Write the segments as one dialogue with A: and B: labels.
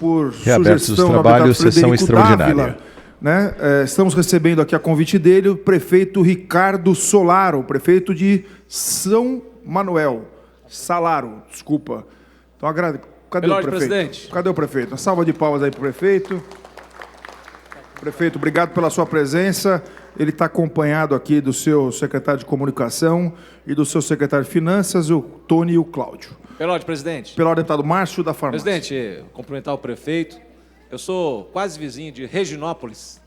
A: por
B: Reabertos
A: sugestão
B: os
A: do
B: trabalhos,
A: deputado
B: sessão
A: Frederico
B: extraordinária.
A: Dávila, né? Estamos recebendo aqui a convite dele, o prefeito Ricardo Solaro, prefeito de São Manuel. Salaro, desculpa. Então, cadê o prefeito?
C: Presidente.
A: Cadê o prefeito? Uma salva de palmas aí para o prefeito. Prefeito, obrigado pela sua presença. Ele está acompanhado aqui do seu secretário de Comunicação e do seu secretário de Finanças, o Tony e o Cláudio.
C: Pela ordem, presidente.
A: Pela ordem, deputado Márcio da Farmácia.
C: Presidente, cumprimentar o prefeito. Eu sou quase vizinho de Reginópolis,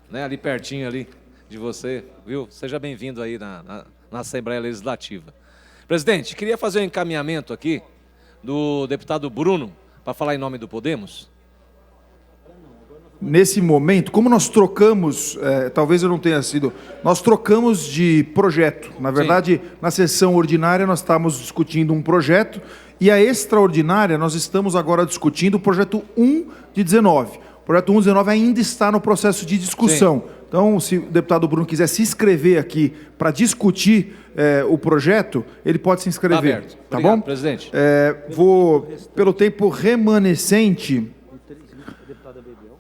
C: né, ali pertinho ali de você, viu? Seja bem-vindo aí na Assembleia Legislativa. Presidente, queria fazer um encaminhamento aqui do deputado Bruno, para falar em nome do Podemos.
A: Nesse momento, como nós trocamos, talvez eu não tenha sido, nós trocamos de projeto. Na verdade, sim, na sessão ordinária nós estávamos discutindo um projeto e a extraordinária nós estamos agora discutindo o projeto 1 de 19. O projeto 1 de 19 ainda está no processo de discussão. Sim. Então, se o deputado Bruno quiser se inscrever aqui para discutir o projeto, ele pode se inscrever. Tá aberto. Tá bom?
C: Presidente.
A: Vou, pelo tempo remanescente,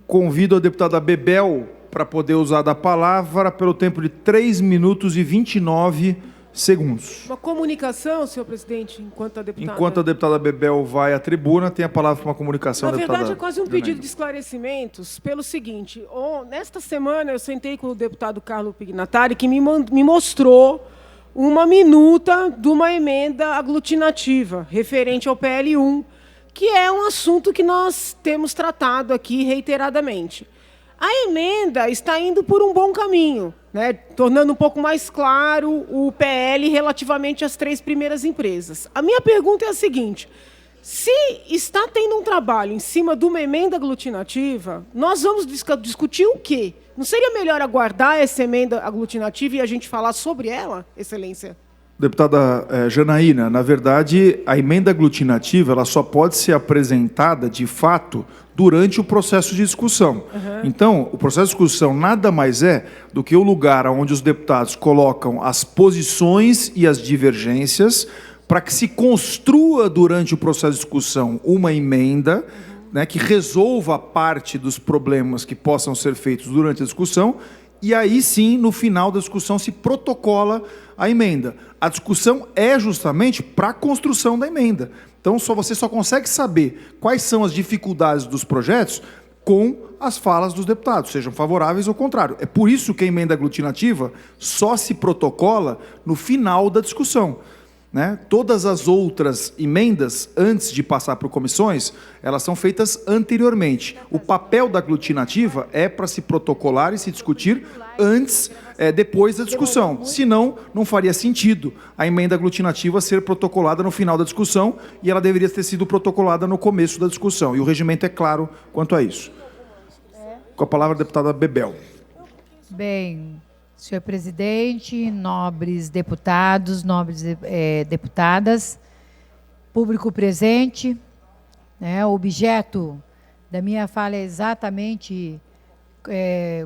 A: convido a deputada Bebel para poder usar da palavra pelo tempo de 3 minutos e 29 segundos.
D: Uma comunicação, senhor presidente, enquanto a deputada...
A: Enquanto a deputada Bebel vai à tribuna, tem a palavra para uma comunicação.
D: Na verdade, é quase um pedido de esclarecimentos, pelo seguinte, nesta semana eu sentei com o deputado Carlos Pignatari, que me mostrou uma minuta de uma emenda aglutinativa, referente ao PL1, que é um assunto que nós temos tratado aqui reiteradamente. A emenda está indo por um bom caminho, né, tornando um pouco mais claro o PL relativamente às 3 primeiras empresas. A minha pergunta é a seguinte: se está tendo um trabalho em cima de uma emenda aglutinativa, nós vamos discutir o quê? Não seria melhor aguardar essa emenda aglutinativa e a gente falar sobre ela, Excelência?
A: Deputada Janaína, na verdade, a emenda aglutinativa ela só pode ser apresentada, de fato, durante o processo de discussão. Uhum. Então, o processo de discussão nada mais é do que o lugar onde os deputados colocam as posições e as divergências para que se construa, durante o processo de discussão, uma emenda, né, que resolva parte dos problemas que possam ser feitos durante a discussão, e aí sim, no final da discussão, se protocola a emenda. A discussão é justamente para a construção da emenda. Então, você só consegue saber quais são as dificuldades dos projetos com as falas dos deputados, sejam favoráveis ou contrários. É por isso que a emenda aglutinativa só se protocola no final da discussão, né? Todas as outras emendas, antes de passar por comissões, elas são feitas anteriormente. O papel da aglutinativa é para se protocolar e se discutir antes, depois da discussão. Senão, não faria sentido a emenda aglutinativa ser protocolada no final da discussão e ela deveria ter sido protocolada no começo da discussão. E o regimento é claro quanto a isso. Com a palavra, a deputada Bebel.
E: Bem, senhor presidente, nobres deputados, nobres deputadas, público presente, né, o objeto da minha fala é exatamente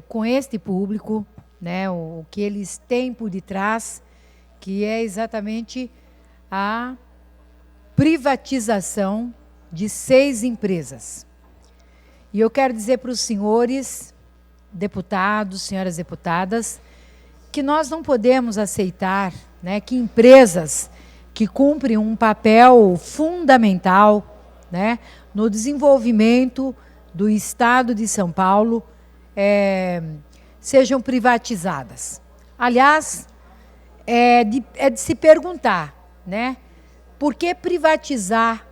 E: com este público, né, o que eles têm por detrás, que é exatamente a privatização de 6 empresas. E eu quero dizer para os senhores deputados, senhoras deputadas, que nós não podemos aceitar, né, que empresas que cumprem um papel fundamental, né, no desenvolvimento do Estado de São Paulo sejam privatizadas. Aliás, é de se perguntar, né, por que privatizar,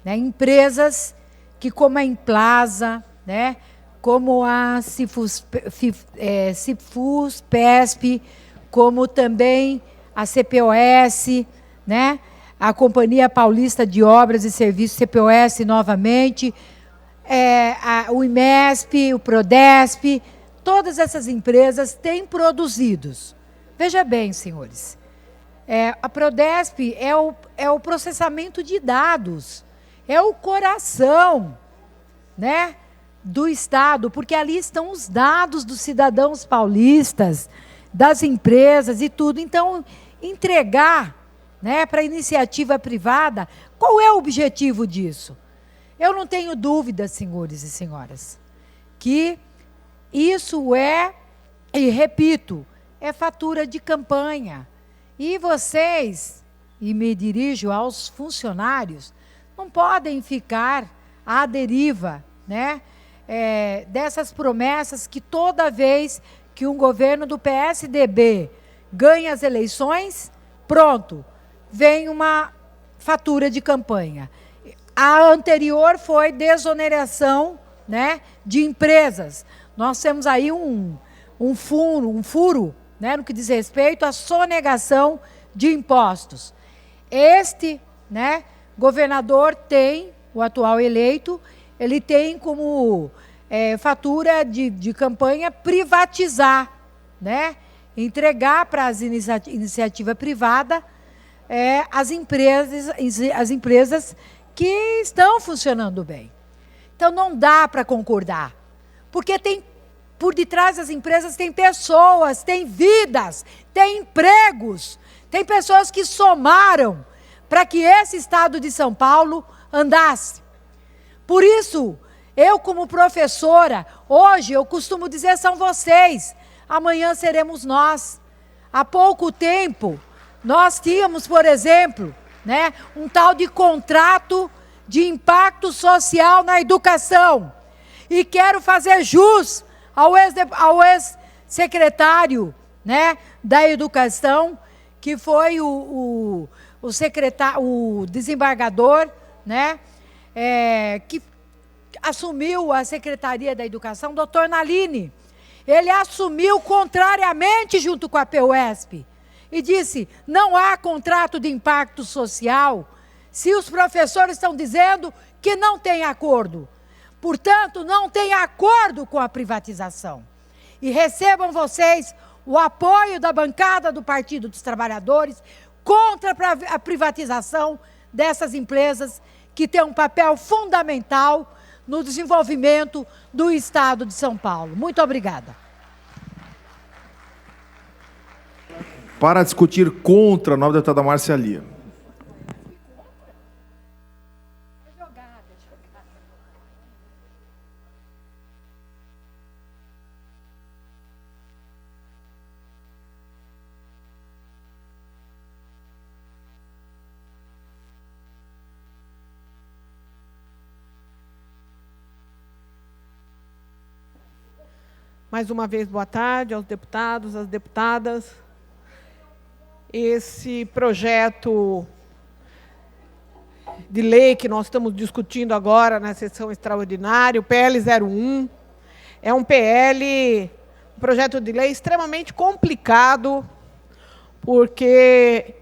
E: né, empresas que, como a Implaza, né, como a Cifus-PESP, como também a CPOS, né, a Companhia Paulista de Obras e Serviços, CPOS novamente, o IMESP, o Prodesp, todas essas empresas têm produzidos. Veja bem, senhores, a Prodesp é o processamento de dados, é o coração, né, do Estado, porque ali estão os dados dos cidadãos paulistas, das empresas e tudo. Então, entregar, né, para a iniciativa privada, qual é o objetivo disso? Eu não tenho dúvida, senhores e senhoras, que isso é, e repito, é fatura de campanha. E vocês, e me dirijo aos funcionários, não podem ficar à deriva, né, dessas promessas que toda vez que um governo do PSDB ganha as eleições, pronto, vem uma fatura de campanha. A anterior foi desoneração, né, de empresas. Nós temos aí um furo, né, no que diz respeito à sonegação de impostos. Este, né, governador tem, o atual eleito, ele tem como fatura de campanha privatizar, né, entregar para as iniciativa privada as empresas que estão funcionando bem. Então, não dá para concordar, porque por detrás das empresas tem pessoas, tem vidas, tem empregos, tem pessoas que somaram para que esse estado de São Paulo andasse. Por isso, eu como professora, hoje eu costumo dizer são vocês, amanhã seremos nós. Há pouco tempo, nós tínhamos, por exemplo, né, um tal de contrato de impacto social na educação. E quero fazer jus ao ex-secretário, né, da Educação, que foi o desembargador, né, que assumiu a Secretaria da Educação, doutor Naline. Ele assumiu contrariamente junto com a PUESP e disse, não há contrato de impacto social se os professores estão dizendo que não tem acordo. Portanto, não tem acordo com a privatização. E recebam vocês o apoio da bancada do Partido dos Trabalhadores contra a privatização dessas empresas que têm um papel fundamental no desenvolvimento do Estado de São Paulo. Muito obrigada.
A: Para discutir contra a nova deputada Márcia Lia.
D: Mais uma vez, boa tarde aos deputados, às deputadas. Esse projeto de lei que nós estamos discutindo agora na sessão extraordinária, o PL 01, é um projeto de lei extremamente complicado, porque,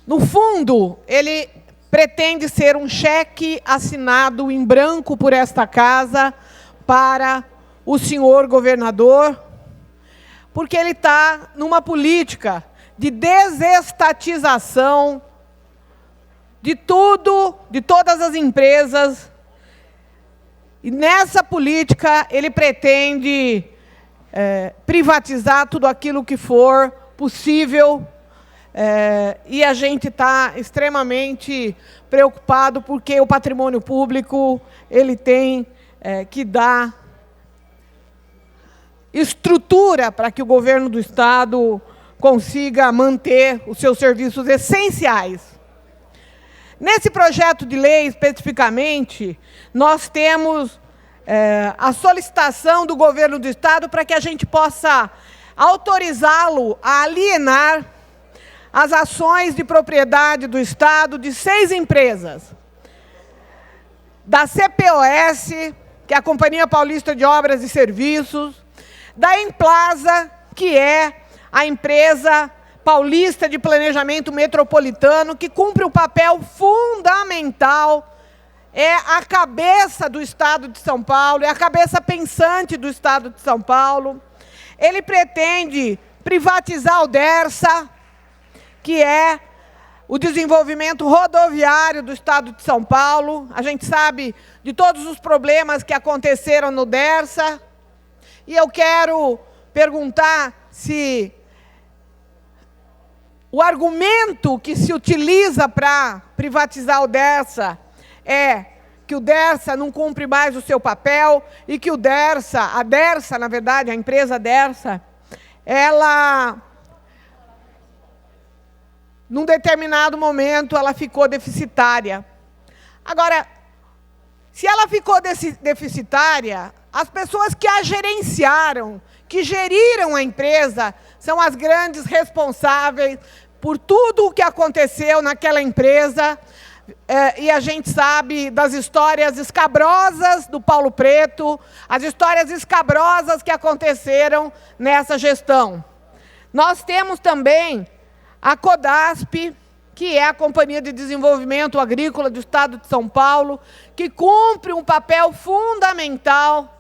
D: no fundo, ele pretende ser um cheque assinado em branco por esta casa para o senhor governador, porque ele está numa política de desestatização de tudo, de todas as empresas. E nessa política ele pretende privatizar tudo aquilo que for possível. E a gente está extremamente preocupado porque o patrimônio público ele tem que dar estrutura para que o governo do Estado consiga manter os seus serviços essenciais. Nesse projeto de lei, especificamente, nós temos a solicitação do governo do Estado para que a gente possa autorizá-lo a alienar as ações de propriedade do Estado de 6 empresas. Da CPOS, que é a Companhia Paulista de Obras e Serviços, da Emplasa, que é a empresa paulista de planejamento metropolitano, que cumpre um papel fundamental, é a cabeça do Estado de São Paulo, é a cabeça pensante do Estado de São Paulo. Ele pretende privatizar o DERSA, que é o desenvolvimento rodoviário do Estado de São Paulo. A gente sabe de todos os problemas que aconteceram no DERSA. E eu quero perguntar se o argumento que se utiliza para privatizar o DERSA é
B: que o Dersa não cumpre mais o seu papel e que a Dersa, na verdade, a empresa Dersa, ela, num determinado momento, ela ficou deficitária. Agora, se ela ficou deficitária, as pessoas que a gerenciaram, que geriram a empresa, são as grandes responsáveis por tudo o que aconteceu naquela empresa. E a gente sabe das histórias escabrosas do Paulo Preto, as histórias escabrosas que aconteceram nessa gestão. Nós temos também a Codasp, que é a Companhia de Desenvolvimento Agrícola do Estado de São Paulo, que cumpre um papel fundamental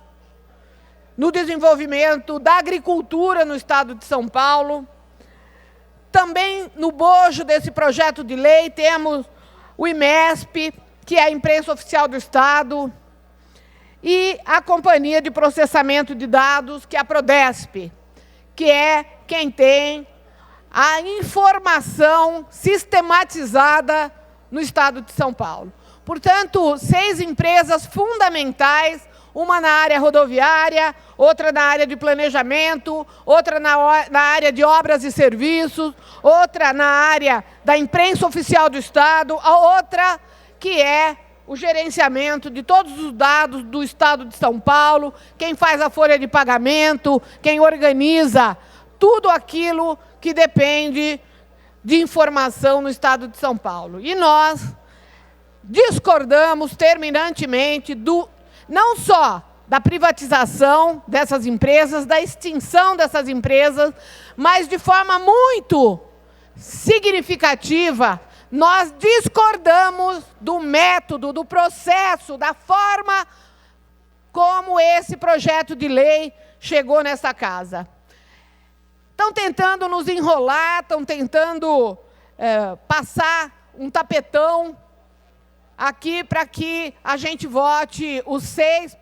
B: no desenvolvimento da agricultura no Estado de São Paulo. Também no bojo desse projeto de lei temos o IMESP, que é a Imprensa Oficial do Estado, e a Companhia de Processamento de Dados, que é a Prodesp, que é quem tem a informação sistematizada no Estado de São Paulo. Portanto, 6 empresas fundamentais, uma na área rodoviária, outra na área de planejamento, outra na área de obras e serviços, outra na área da imprensa oficial do Estado, a outra que é o gerenciamento de todos os dados do Estado de São Paulo, quem faz a folha de pagamento, quem organiza tudo aquilo que depende de informação no Estado de São Paulo. E nós discordamos terminantemente não só da privatização dessas empresas, da extinção dessas empresas, mas de forma muito significativa, nós discordamos do método, do processo, da forma como esse projeto de lei chegou nessa casa. Estão tentando nos enrolar, estão tentando passar um tapetão aqui para que a gente vote os 6,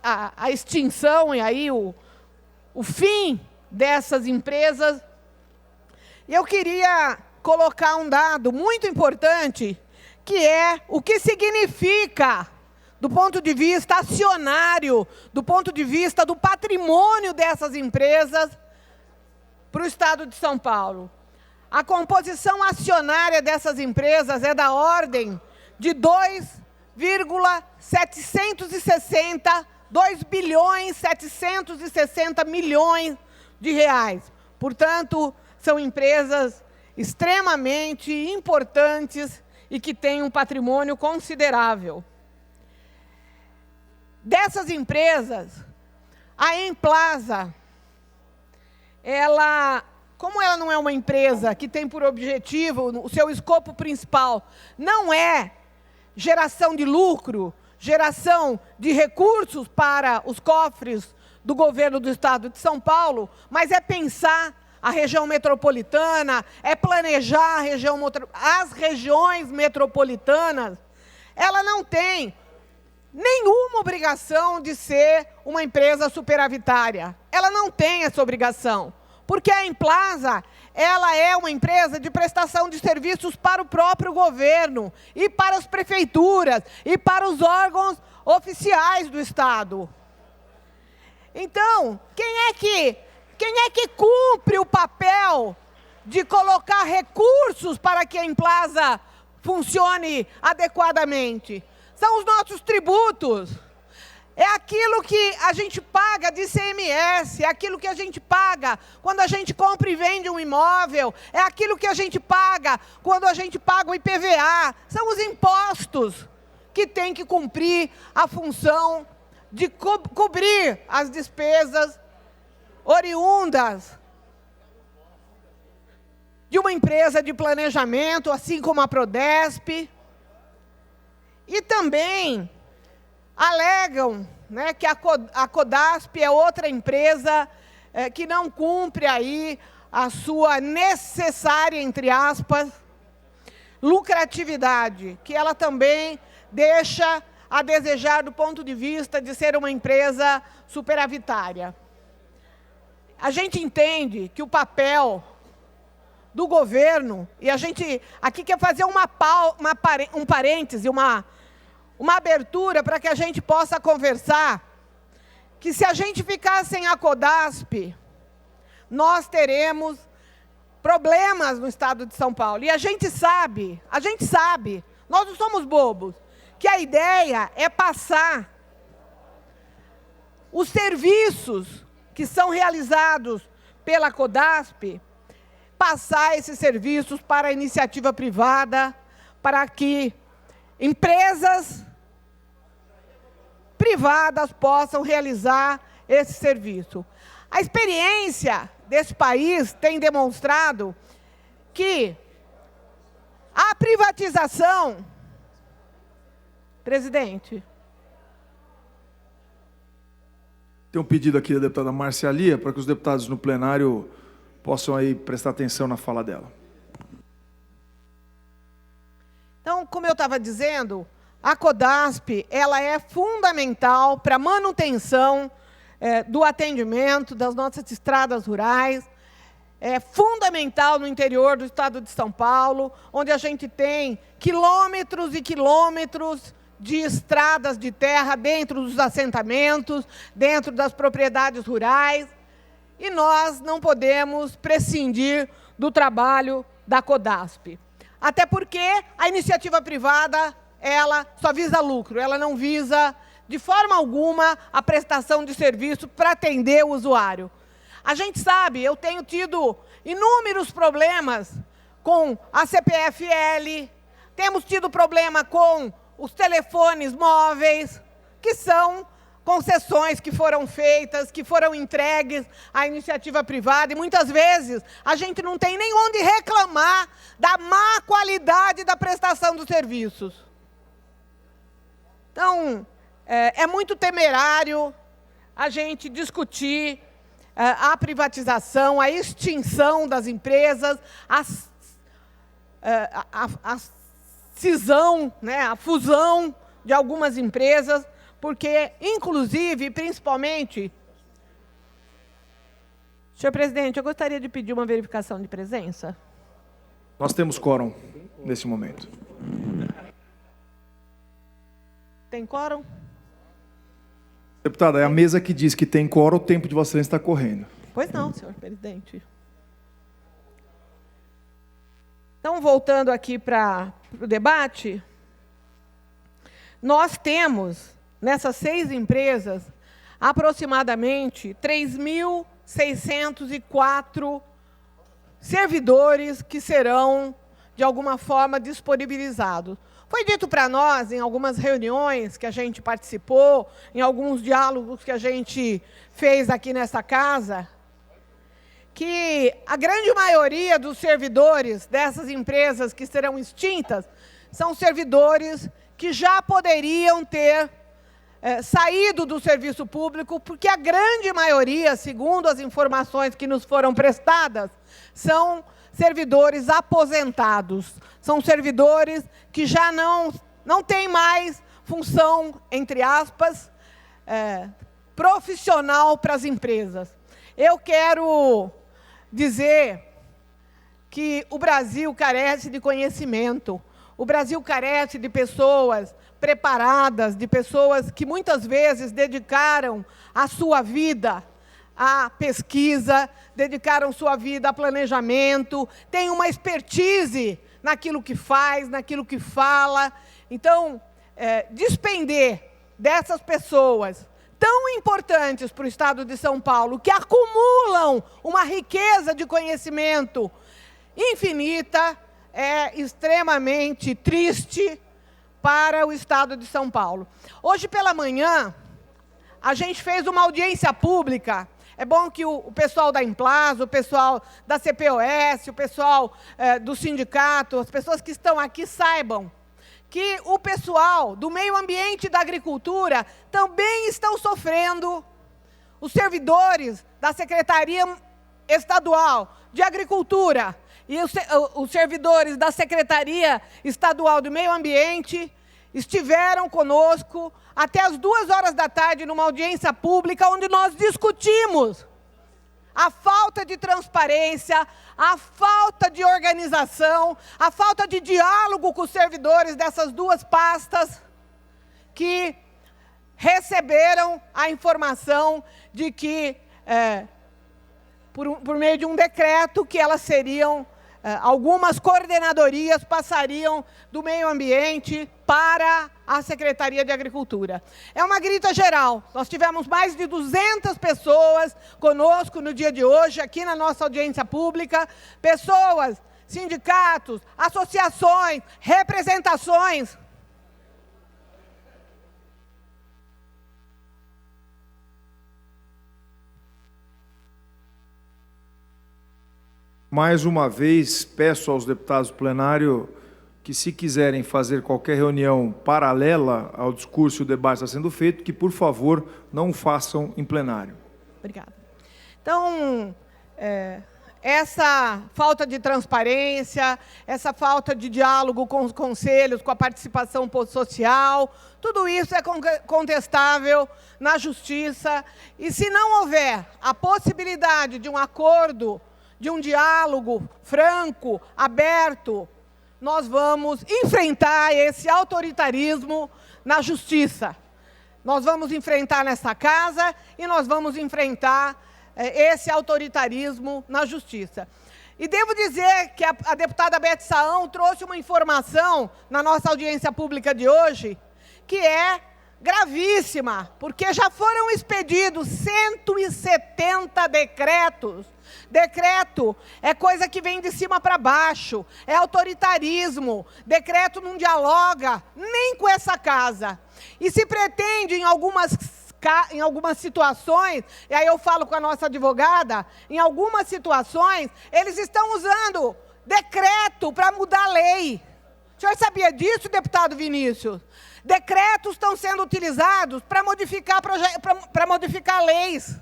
B: a extinção e aí o fim dessas empresas. E eu queria colocar um dado muito importante, que é o que significa, do ponto de vista acionário, do ponto de vista do patrimônio dessas empresas, para o Estado de São Paulo. A composição acionária dessas empresas é da ordem de 2,760 milhões de reais. Portanto, são empresas extremamente importantes e que têm um patrimônio considerável. Dessas empresas, a Emplasa, como ela não é uma empresa que tem por objetivo, o seu escopo principal não é geração de lucro, geração de recursos para os cofres do governo do Estado de São Paulo, mas é pensar a região metropolitana, é planejar as regiões metropolitanas. Ela não tem nenhuma obrigação de ser uma empresa superavitária. Ela não tem essa obrigação, porque a Emplasa, ela é uma empresa de prestação de serviços para o próprio governo, e para as prefeituras, e para os órgãos oficiais do Estado. Então, quem é que cumpre o papel de colocar recursos para que a Emplasa funcione adequadamente? São os nossos tributos. É aquilo que a gente paga de ICMS, é aquilo que a gente paga quando a gente compra e vende um imóvel, é aquilo que a gente paga quando a gente paga o IPVA. São os impostos que têm que cumprir a função de cobrir as despesas oriundas de uma empresa de planejamento, assim como a Prodesp. E também alegam, né, que a Codasp é outra empresa que não cumpre aí a sua necessária, entre aspas, lucratividade, que ela também deixa a desejar do ponto de vista de ser uma empresa superavitária. A gente entende que o papel do governo, e a gente aqui quer fazer um parêntese, uma abertura para que a gente possa conversar, que se a gente ficar sem a CODASP, nós teremos problemas no estado de São Paulo. E a gente sabe, nós não somos bobos, que a ideia é passar os serviços que são realizados pela CODASP, passar esses serviços para a iniciativa privada, para que empresas privadas possam realizar esse serviço. A experiência desse país tem demonstrado que a privatização... Presidente.
A: Tem um pedido aqui da deputada Márcia Lia para que os deputados no plenário possam aí prestar atenção na fala dela.
B: Então, como eu estava dizendo, a CODASP ela é fundamental para a manutenção do atendimento das nossas estradas rurais, é fundamental no interior do estado de São Paulo, onde a gente tem quilômetros e quilômetros de estradas de terra dentro dos assentamentos, dentro das propriedades rurais, e nós não podemos prescindir do trabalho da CODASP. Até porque a iniciativa privada, ela só visa lucro, ela não visa, de forma alguma, a prestação de serviço para atender o usuário. A gente sabe, eu tenho tido inúmeros problemas com a CPFL, temos tido problema com os telefones móveis, que são concessões que foram feitas, que foram entregues à iniciativa privada, e muitas vezes a gente não tem nem onde reclamar da má qualidade da prestação dos serviços. Então, é muito temerário a gente discutir a privatização, a extinção das empresas, a cisão, né, a fusão de algumas empresas, porque, inclusive, principalmente... Senhor presidente, eu gostaria de pedir uma verificação de presença.
A: Nós temos quórum nesse momento.
B: Tem quórum?
A: Deputada, é a mesa que diz que tem quórum, o tempo de Vossa Excelência está correndo.
B: Pois não, senhor presidente. Então, voltando aqui para o debate, nós temos, nessas 6 empresas, aproximadamente 3.604 servidores que serão, de alguma forma, disponibilizados. Foi dito para nós, em algumas reuniões que a gente participou, em alguns diálogos que a gente fez aqui nessa casa, que a grande maioria dos servidores dessas empresas que serão extintas são servidores que já poderiam ter saído do serviço público, porque a grande maioria, segundo as informações que nos foram prestadas, são servidores aposentados, são servidores que já não têm mais função, entre aspas, profissional para as empresas. Eu quero dizer que o Brasil carece de conhecimento, o Brasil carece de pessoas preparadas, de pessoas que muitas vezes dedicaram a sua vida à pesquisa, dedicaram sua vida a planejamento, têm uma expertise naquilo que faz, naquilo que fala. Então, despender dessas pessoas tão importantes para o estado de São Paulo, que acumulam uma riqueza de conhecimento infinita, é extremamente triste para o estado de São Paulo. Hoje pela manhã, a gente fez uma audiência pública. É bom que o pessoal da Implaso, o pessoal da CPOS, o pessoal do sindicato, as pessoas que estão aqui saibam que o pessoal do meio ambiente e da agricultura também estão sofrendo. Os servidores da Secretaria Estadual de Agricultura e os servidores da Secretaria Estadual do Meio Ambiente estiveram conosco até as 14h numa audiência pública, onde nós discutimos a falta de transparência, a falta de organização, a falta de diálogo com os servidores dessas duas pastas. que receberam a informação de que, por meio de um decreto, que elas seriam, algumas coordenadorias passariam do meio ambiente para a Secretaria de Agricultura. É uma grita geral. Nós tivemos mais de 200 pessoas conosco no dia de hoje, aqui na nossa audiência pública, pessoas, sindicatos, associações, representações.
A: Mais uma vez, peço aos deputados do plenário que, se quiserem fazer qualquer reunião paralela ao discurso e o debate está sendo feito, que, por favor, não o façam em plenário.
B: Obrigada. Então, essa falta de transparência, essa falta de diálogo com os conselhos, com a participação social, tudo isso é contestável na Justiça. E se não houver a possibilidade de um acordo, de um diálogo franco, aberto, nós vamos enfrentar esse autoritarismo na Justiça. Nós vamos enfrentar nessa casa e nós vamos enfrentar esse autoritarismo na Justiça. E devo dizer que a deputada Beth Saão trouxe uma informação na nossa audiência pública de hoje que é gravíssima, porque já foram expedidos 170 decretos. Decreto é coisa que vem de cima para baixo, é autoritarismo. Decreto não dialoga nem com essa casa. E se pretende, em algumas situações, e aí eu falo com a nossa advogada, em algumas situações, eles estão usando decreto para mudar a lei. O senhor sabia disso, deputado Vinícius? Decretos estão sendo utilizados para modificar leis.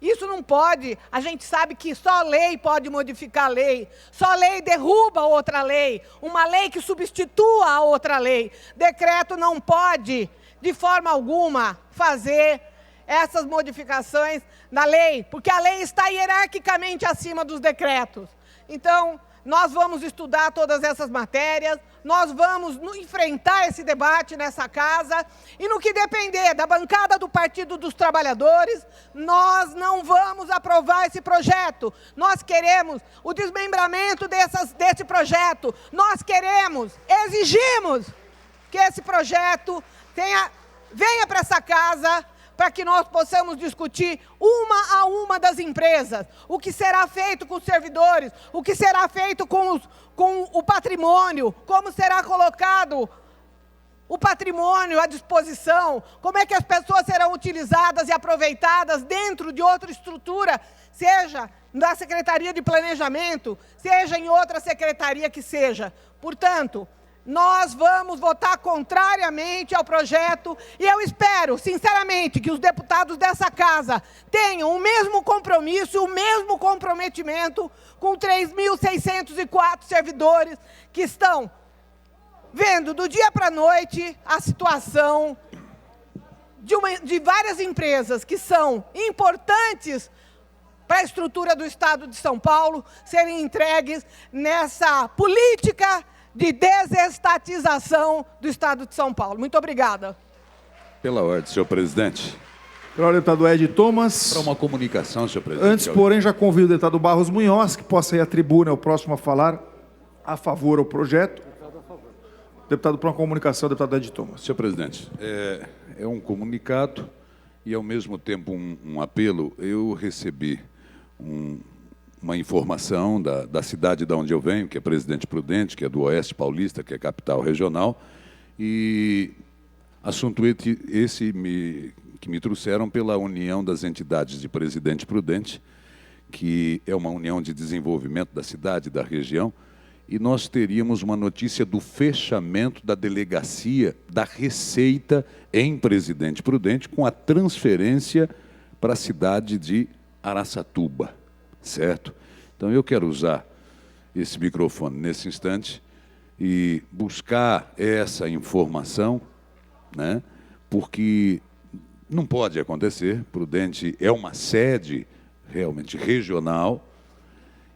B: Isso não pode. A gente sabe que só lei pode modificar a lei. Só lei derruba outra lei. Uma lei que substitua a outra lei. Decreto não pode, de forma alguma, fazer essas modificações na lei, porque a lei está hierarquicamente acima dos decretos. Então, nós vamos estudar todas essas matérias, nós vamos enfrentar esse debate nessa casa, e no que depender da bancada do Partido dos Trabalhadores, nós não vamos aprovar esse projeto. Nós queremos o desmembramento desse projeto, nós queremos, exigimos que esse projeto venha para essa casa, para que nós possamos discutir uma a uma das empresas, o que será feito com os servidores, o que será feito com o patrimônio, como será colocado o patrimônio à disposição, como é que as pessoas serão utilizadas e aproveitadas dentro de outra estrutura, seja na Secretaria de Planejamento, seja em outra secretaria que seja. Portanto, nós vamos votar contrariamente ao projeto e eu espero, sinceramente, que os deputados dessa casa tenham o mesmo compromisso, o mesmo comprometimento com 3.604 servidores que estão vendo do dia para a noite a situação de várias empresas que são importantes para a estrutura do Estado de São Paulo serem entregues nessa política de desestatização do Estado de São Paulo. Muito obrigada.
F: Pela ordem, senhor presidente.
A: Pela ordem, deputado Ed Thomas.
F: Para uma comunicação, senhor presidente.
A: Antes, porém, já convido o deputado Barros Munhoz, que possa ir à tribuna, é o próximo a falar a favor ao projeto. Deputado, para uma comunicação, deputado Ed Thomas.
F: Senhor presidente, é um comunicado e, ao mesmo tempo, um apelo. Eu recebi uma informação da cidade de onde eu venho, que é Presidente Prudente, que é do Oeste Paulista, que é capital regional, e assunto esse que me trouxeram pela União das Entidades de Presidente Prudente, que é uma união de desenvolvimento da cidade e da região, e nós teríamos uma notícia do fechamento da delegacia da Receita em Presidente Prudente, com a transferência para a cidade de Araçatuba. Certo? Então, eu quero usar esse microfone nesse instante e buscar essa informação, né? Porque não pode acontecer. Prudente é uma sede realmente regional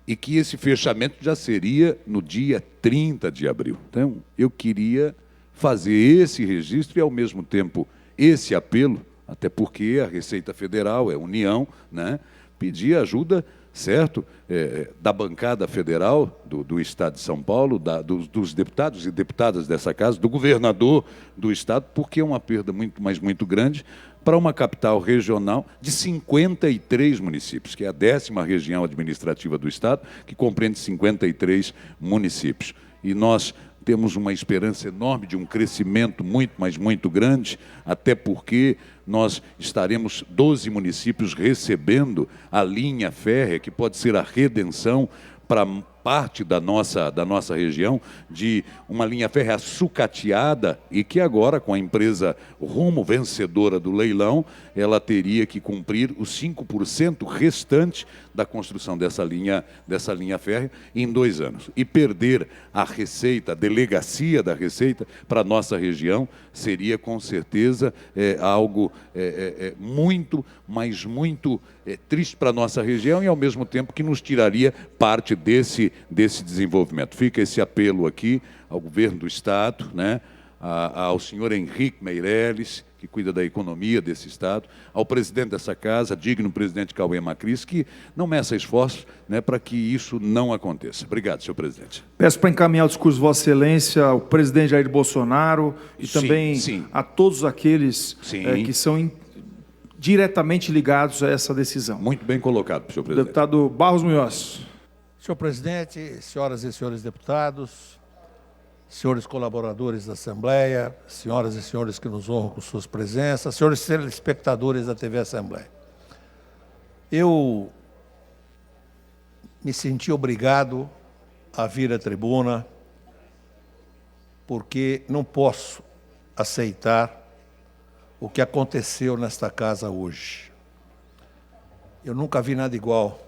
F: e que esse fechamento já seria no dia 30 de abril. Então, eu queria fazer esse registro e, ao mesmo tempo, esse apelo, até porque a Receita Federal é União, né, pedir ajuda, certo, da bancada federal do Estado de São Paulo, dos deputados e deputadas dessa casa, do governador do Estado, porque é uma perda muito, mas muito grande para uma capital regional de 53 municípios, que é a 10ª região administrativa do Estado, que compreende 53 municípios. E nós temos uma esperança enorme de um crescimento muito, mas muito grande, até porque nós estaremos 12 municípios recebendo a linha férrea, que pode ser a redenção para parte da nossa região, de uma linha férrea sucateada e que agora, com a empresa Rumo, vencedora do leilão, ela teria que cumprir os 5% restante da construção dessa linha férrea em 2 anos. E perder a Receita, a delegacia da Receita para a nossa região seria, com certeza, algo muito, mas muito triste para a nossa região e, ao mesmo tempo, que nos tiraria parte desse desenvolvimento. Fica esse apelo aqui ao governo do Estado, né, ao senhor Henrique Meirelles, que cuida da economia desse Estado, ao presidente dessa casa, digno presidente Cauê Macris, que não meça esforços, né, para que isso não aconteça. Obrigado, senhor presidente.
A: Peço para encaminhar o discurso de Vossa Excelência ao presidente Jair Bolsonaro e
F: Sim,
A: também
F: sim.
A: a todos aqueles
F: Sim.
A: que são diretamente ligados a essa decisão.
F: Muito bem colocado, senhor presidente.
A: Deputado Barros Munhoz.
G: Senhor presidente, senhoras e senhores deputados, senhores colaboradores da Assembleia, senhoras e senhores que nos honram com suas presenças, senhores telespectadores da TV Assembleia. Eu me senti obrigado a vir à tribuna porque não posso aceitar o que aconteceu nesta casa hoje. Eu nunca vi nada igual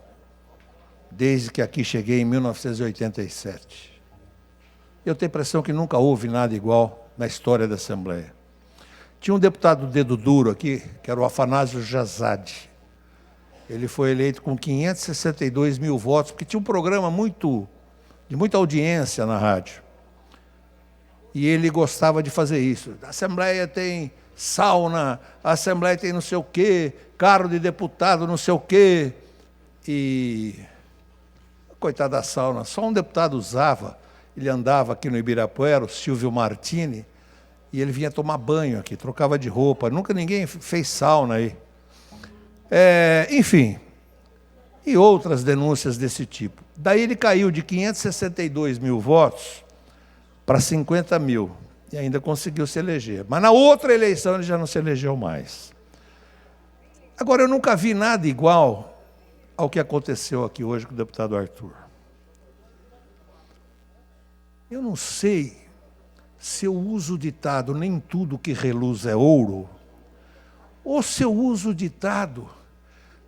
G: desde que aqui cheguei em 1987. Eu tenho a impressão que nunca houve nada igual na história da Assembleia. Tinha um deputado dedo duro aqui, que era o Afanásio Jazade. Ele foi eleito com 562 mil votos, porque tinha um programa de muita audiência na rádio. E ele gostava de fazer isso. A Assembleia tem sauna, a Assembleia tem não sei o quê, carro de deputado não sei o quê. E, coitada da sauna, só um deputado usava. Ele andava aqui no Ibirapuera, o Silvio Martini, e ele vinha tomar banho aqui, trocava de roupa. Nunca ninguém fez sauna aí. Enfim, e outras denúncias desse tipo. Daí ele caiu de 562 mil votos para 50 mil, e ainda conseguiu se eleger. Mas na outra eleição ele já não se elegeu mais. Agora, eu nunca vi nada igual ao que aconteceu aqui hoje com o deputado Arthur. Eu não sei se eu uso o ditado "nem tudo que reluz é ouro", ou se eu uso o ditado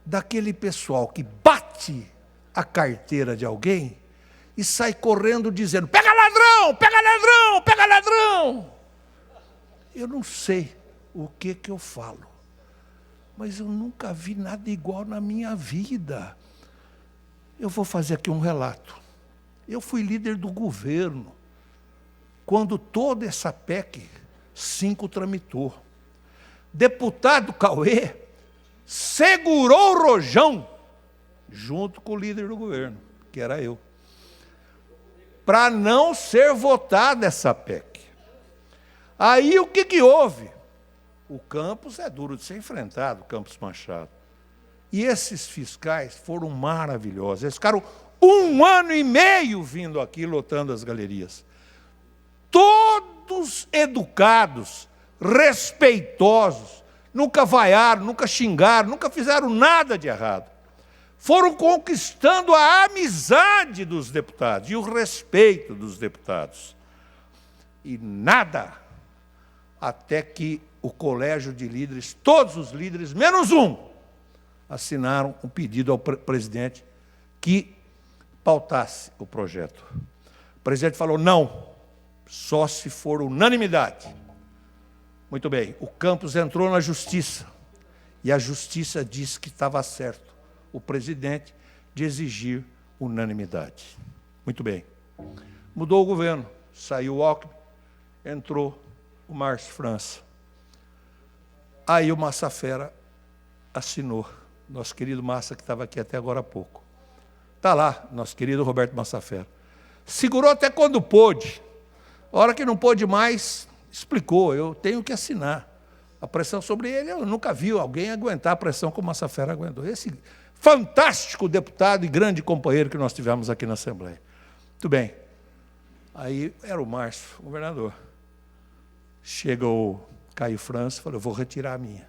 G: daquele pessoal que bate a carteira de alguém e sai correndo dizendo "pega ladrão, pega ladrão, pega ladrão". Eu não sei o que eu falo, mas eu nunca vi nada igual na minha vida. Eu vou fazer aqui um relato. Eu fui líder do governo quando toda essa PEC 5 tramitou. Deputado Cauê segurou o rojão, junto com o líder do governo, que era eu, para não ser votada essa PEC. Aí o que houve? O campus é duro de ser enfrentado, o Campos Machado. E esses fiscais foram maravilhosos. Eles ficaram 1 ano e meio vindo aqui, lotando as galerias. Todos educados, respeitosos, nunca vaiaram, nunca xingaram, nunca fizeram nada de errado. Foram conquistando a amizade dos deputados e o respeito dos deputados. E nada, até que o colégio de líderes, todos os líderes, menos um, assinaram um pedido ao presidente que pautasse o projeto. O presidente falou não, só se for unanimidade. Muito bem, o campus entrou na justiça e a justiça disse que estava certo o presidente de exigir unanimidade. Muito bem, mudou o governo, saiu o Alckmin, entrou o Márcio França. Aí o Massa Fera assinou, nosso querido Massa, que estava aqui até agora há pouco. Está lá, nosso querido Roberto Massa Fera. Segurou até quando pôde. A hora que não pôde mais, explicou, eu tenho que assinar. A pressão sobre ele, eu nunca vi alguém aguentar a pressão como o Massa Fera aguentou. Esse fantástico deputado e grande companheiro que nós tivemos aqui na Assembleia. Muito bem. Aí era o Márcio, o governador. Chega o Caio França e falou, eu vou retirar a minha.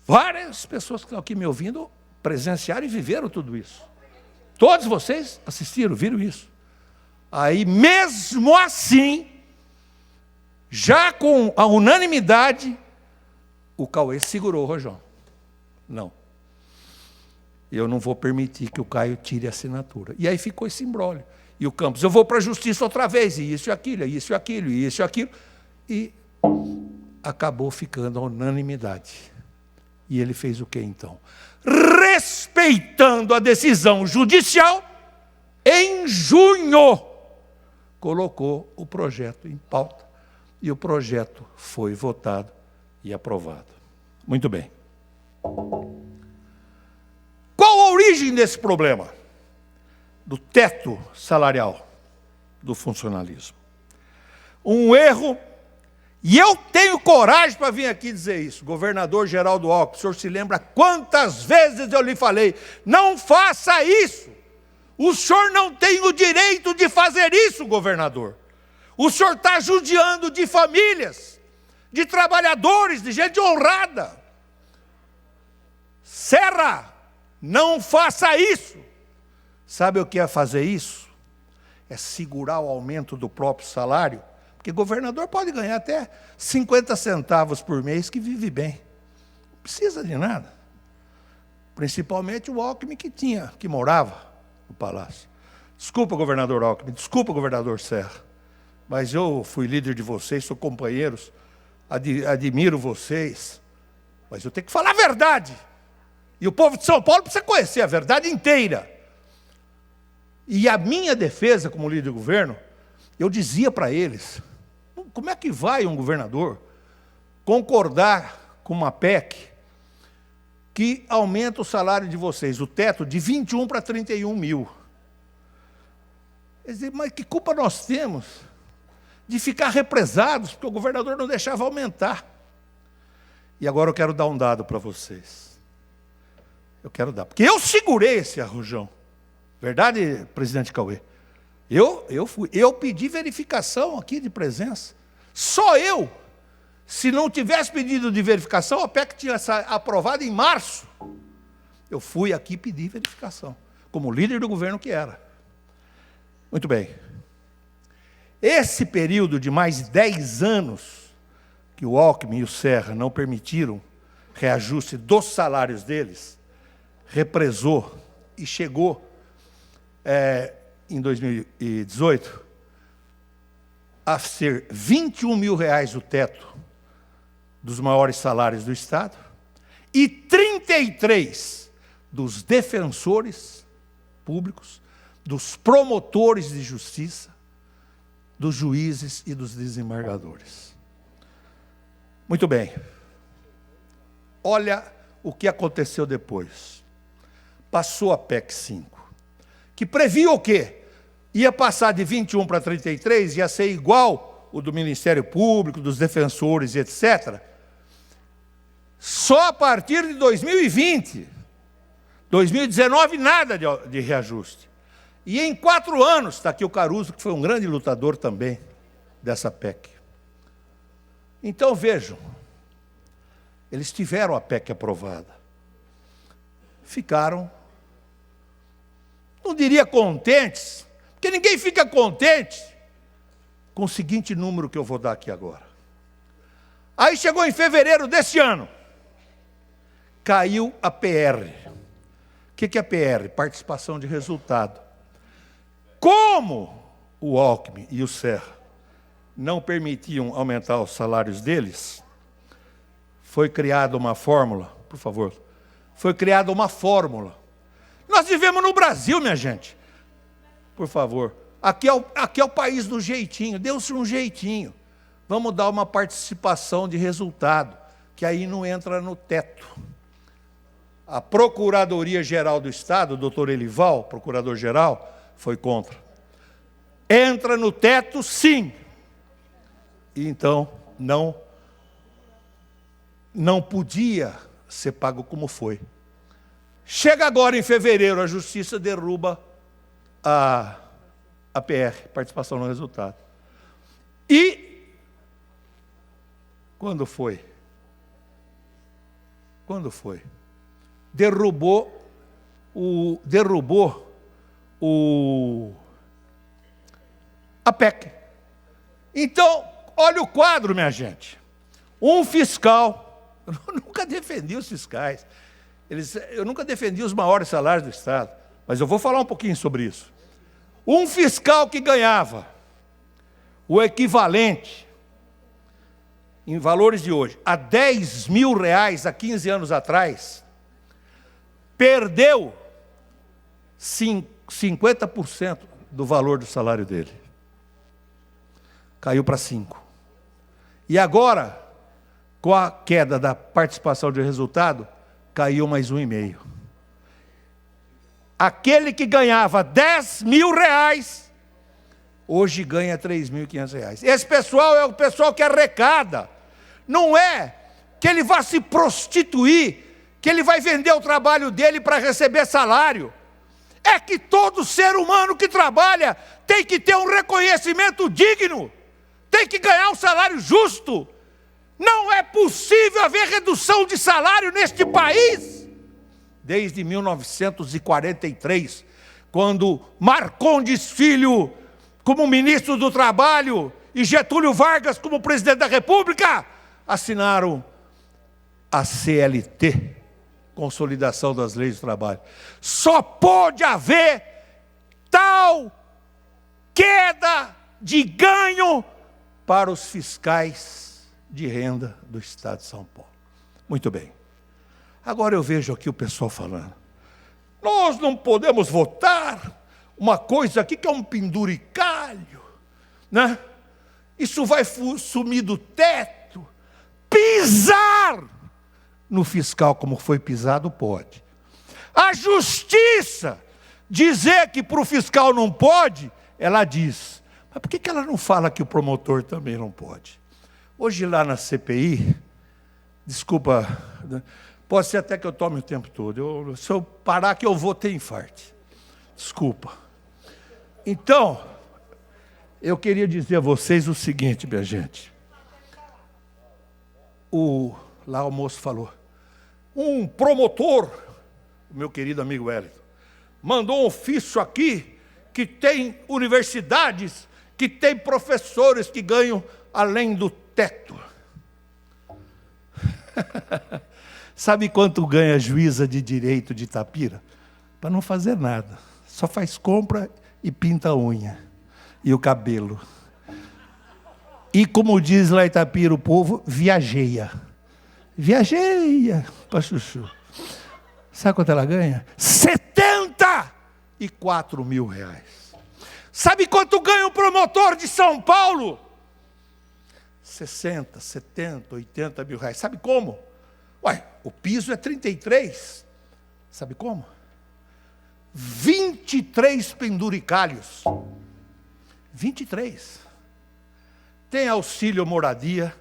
G: Várias pessoas que estão aqui me ouvindo presenciaram e viveram tudo isso. Todos vocês assistiram, viram isso. Aí, mesmo assim, já com a unanimidade, o Cauê segurou o rojão. Não. Eu não vou permitir que o Caio tire a assinatura. E aí ficou esse imbróglio. E o Campos, eu vou para a justiça outra vez, e isso e aquilo, e isso e aquilo, e isso e aquilo. E acabou ficando a unanimidade. E ele fez o quê, então? Respeitando a decisão judicial, em junho, colocou o projeto em pauta. E o projeto foi votado e aprovado. Muito bem. Qual a origem desse problema? Do teto salarial do funcionalismo. Um erro, e eu tenho coragem para vir aqui dizer isso, governador Geraldo Alckmin, o senhor se lembra quantas vezes eu lhe falei, não faça isso, o senhor não tem o direito de fazer isso, governador. O senhor está judiando de famílias, de trabalhadores, de gente honrada. Serra, não faça isso. Sabe o que é fazer isso? É segurar o aumento do próprio salário, porque governador pode ganhar até 50 centavos por mês que vive bem. Não precisa de nada. Principalmente o Alckmin que morava no palácio. Desculpa, governador Alckmin, desculpa, governador Serra, mas eu fui líder de vocês, sou companheiros, admiro vocês, mas eu tenho que falar a verdade. E o povo de São Paulo precisa conhecer a verdade inteira. E a minha defesa como líder do governo, eu dizia para eles, como é que vai um governador concordar com uma PEC que aumenta o salário de vocês, o teto de 21 para 31 mil? Eles dizem, mas que culpa nós temos de ficar represados, porque o governador não deixava aumentar. E agora eu quero dar um dado para vocês. Eu quero dar, porque eu segurei esse arrojão. Verdade, presidente Cauê? Eu pedi verificação aqui de presença. Só eu. Se não tivesse pedido de verificação, a PEC tinha aprovado em março. Eu fui aqui pedir verificação, como líder do governo que era. Muito bem. Esse período de mais de 10 anos que o Alckmin e o Serra não permitiram reajuste dos salários deles, represou e chegou em 2018 a ser 21 mil reais o teto dos maiores salários do Estado e 33 dos defensores públicos, dos promotores de justiça, dos juízes e dos desembargadores. Muito bem. Olha o que aconteceu depois. Passou a PEC 5, que previa o quê? Ia passar de 21 para 33, ia ser igual o do Ministério Público, dos defensores e etc. Só a partir de 2020. 2019, nada de reajuste. E em 4 anos, está aqui o Caruso, que foi um grande lutador também dessa PEC. Então, vejam, eles tiveram a PEC aprovada. Ficaram, não diria contentes, porque ninguém fica contente com o seguinte número que eu vou dar aqui agora. Aí chegou em fevereiro desse ano, caiu a PR. O que é PR? Participação de resultado. Como o Alckmin e o Serra não permitiam aumentar os salários deles, foi criada uma fórmula, por favor, foi criada uma fórmula. Nós vivemos no Brasil, minha gente. Por favor, aqui é o país do jeitinho, deu-se um jeitinho. Vamos dar uma participação de resultado, que aí não entra no teto. A Procuradoria-Geral do Estado, o doutor Elival, procurador-geral, foi contra. Entra no teto, sim. E então, não podia ser pago como foi. Chega agora em fevereiro, a Justiça derruba a PR, participação no resultado. E quando foi? Derrubou a PEC. Então, olha o quadro, minha gente. Um fiscal, eu nunca defendi os fiscais, eu nunca defendi os maiores salários do Estado, mas eu vou falar um pouquinho sobre isso. Um fiscal que ganhava o equivalente, em valores de hoje, a R$10.000 há 15 anos atrás, perdeu 50% do valor do salário dele. Caiu para 5%. E agora, com a queda da participação de resultado, caiu mais 1,5%. Aquele que ganhava R$10.000, hoje ganha R$3.500. Esse pessoal é o pessoal que arrecada. Não é que ele vai se prostituir, que ele vai vender o trabalho dele para receber salário. É que todo ser humano que trabalha tem que ter um reconhecimento digno, tem que ganhar um salário justo. Não é possível haver redução de salário neste país. Desde 1943, quando Marcondes Filho, como ministro do Trabalho, e Getúlio Vargas, como presidente da República, assinaram a CLT, Consolidação das Leis do Trabalho. Só pode haver tal queda de ganho para os fiscais de renda do Estado de São Paulo. Muito bem. Agora eu vejo aqui o pessoal falando, nós não podemos votar uma coisa aqui que é um penduricalho, né? Isso vai sumir do teto. Pisar no fiscal como foi pisado pode. A justiça dizer que para o fiscal não pode, ela diz. Mas por que ela não fala que o promotor também não pode? Hoje lá na CPI, desculpa, pode ser até que eu tome o tempo todo. Se eu parar que eu vou ter infarto. Desculpa. Então, eu queria dizer a vocês o seguinte, minha gente. Lá o moço falou, um promotor, o meu querido amigo Wellington, mandou um ofício aqui que tem universidades, que tem professores que ganham além do teto. Sabe quanto ganha a juíza de direito de Itapira? Para não fazer nada. Só faz compra e pinta a unha. E o cabelo. E como diz lá em Itapira o povo, viajeia. Viajeia para chuchu. Sabe quanto ela ganha? R$74 mil. Sabe quanto ganha o promotor de São Paulo? 60, 70, 80 mil reais. Sabe como? Ué, o piso é 33. Sabe como? 23 penduricalhos. 23. Tem auxílio moradia,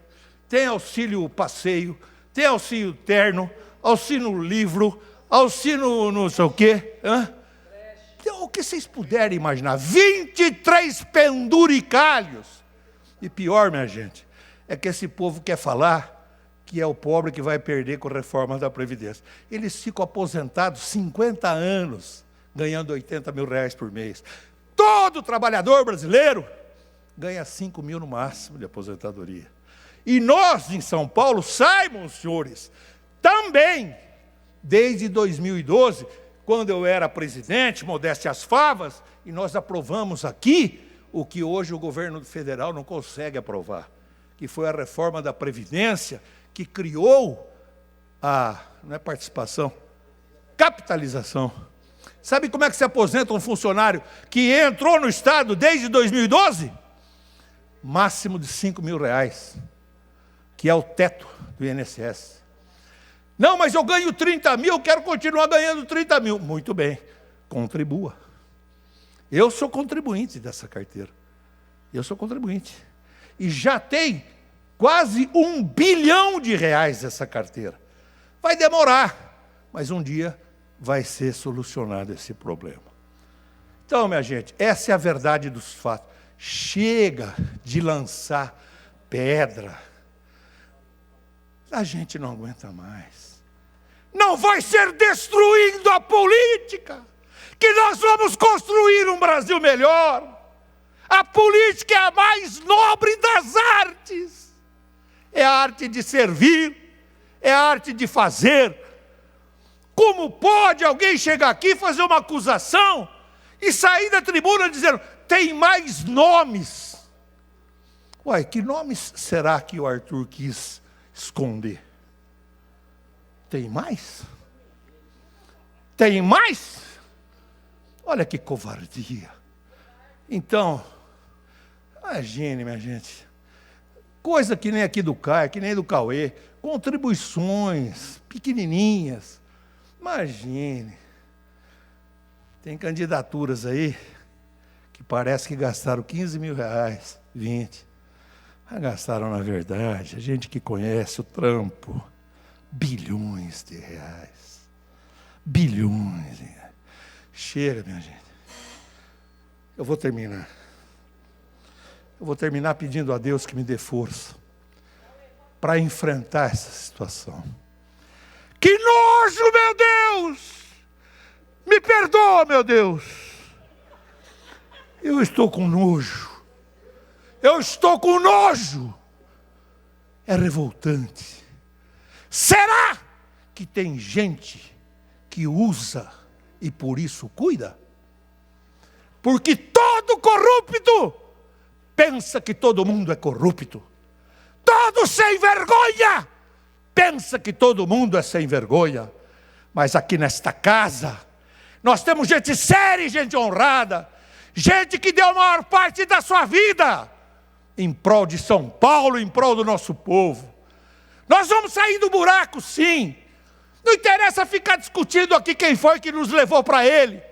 G: tem auxílio passeio, tem auxílio terno, auxílio livro, auxílio não sei o quê. Então, o que vocês puderem imaginar. 23 penduricalhos. E pior, minha gente, é que esse povo quer falar que é o pobre que vai perder com a reforma da Previdência. Eles ficam aposentados 50 anos, ganhando 80 mil reais por mês. Todo trabalhador brasileiro ganha 5 mil no máximo de aposentadoria. E nós, em São Paulo, saibam, senhores, também, desde 2012, quando eu era presidente, modéstia às favas, e nós aprovamos aqui o que hoje o governo federal não consegue aprovar, que foi a reforma da Previdência, que criou a, não é participação, capitalização. Sabe como é que se aposenta um funcionário que entrou no Estado desde 2012? Máximo de R$5.000, que é o teto do INSS. Não, mas eu ganho 30 mil, quero continuar ganhando 30 mil. Muito bem, contribua. Eu sou contribuinte dessa carteira. Eu sou contribuinte. E já tem quase R$1 bilhão essa carteira. Vai demorar, mas um dia vai ser solucionado esse problema. Então, minha gente, essa é a verdade dos fatos. Chega de lançar pedra. A gente não aguenta mais. Não vai ser destruindo a política que nós vamos construir um Brasil melhor. A política é a mais nobre das artes. É a arte de servir, é a arte de fazer. Como pode alguém chegar aqui, fazer uma acusação e sair da tribuna dizendo, tem mais nomes? Uai, que nomes será que o Arthur quis esconder? Tem mais? Tem mais? Olha que covardia. Então, imagine, minha gente, coisa que nem aqui do Caio, que nem do Cauê, contribuições pequenininhas. Imagine, tem candidaturas aí que parece que gastaram R$15.000, 20. Mas gastaram, na verdade, a gente que conhece o trampo, bilhões de reais. Bilhões de reais. Chega, minha gente. Eu vou terminar. Eu vou terminar pedindo a Deus que me dê força para enfrentar essa situação. Que nojo, meu Deus! Me perdoa, meu Deus. Eu estou com nojo. Eu estou com nojo. É revoltante. Será que tem gente que usa e por isso cuida? Porque todo corrupto pensa que todo mundo é corrupto. Todo sem vergonha pensa que todo mundo é sem vergonha. Mas aqui nesta casa, nós temos gente séria e gente honrada. Gente que deu a maior parte da sua vida em prol de São Paulo, em prol do nosso povo. Nós vamos sair do buraco, sim. Não interessa ficar discutindo aqui quem foi que nos levou para ele.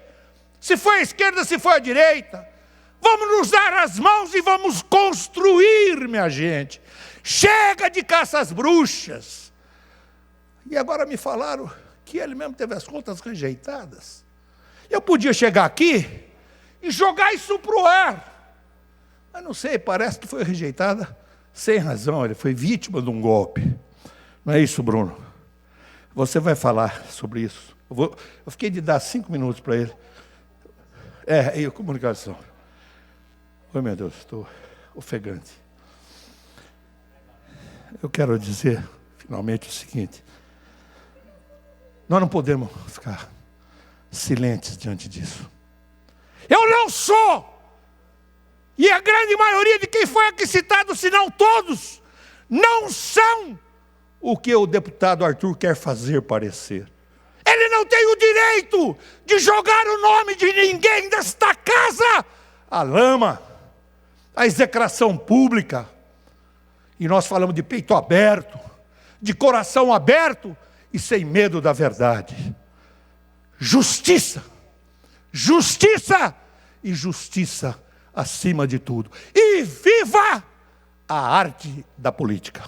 G: Se foi a esquerda, se foi a direita. Vamos nos dar as mãos e vamos construir, minha gente. Chega de caça às bruxas. E agora me falaram que ele mesmo teve as contas rejeitadas. Eu podia chegar aqui e jogar isso para o ar. Mas não sei, parece que foi rejeitada sem razão. Ele foi vítima de um golpe. Não é isso, Bruno? Você vai falar sobre isso. Eu fiquei de dar 5 minutos para ele. E comunicação. Oi, meu Deus, estou ofegante. Eu quero dizer, finalmente, o seguinte. Nós não podemos ficar silentes diante disso. Eu não sou! E a grande maioria de quem foi aqui citado, se não todos, não são o que o deputado Arthur quer fazer parecer. Ele não tem o direito de jogar o nome de ninguém desta casa à lama, à execração pública. E nós falamos de peito aberto, de coração aberto e sem medo da verdade. Justiça, justiça e justiça acima de tudo. E viva a arte da política.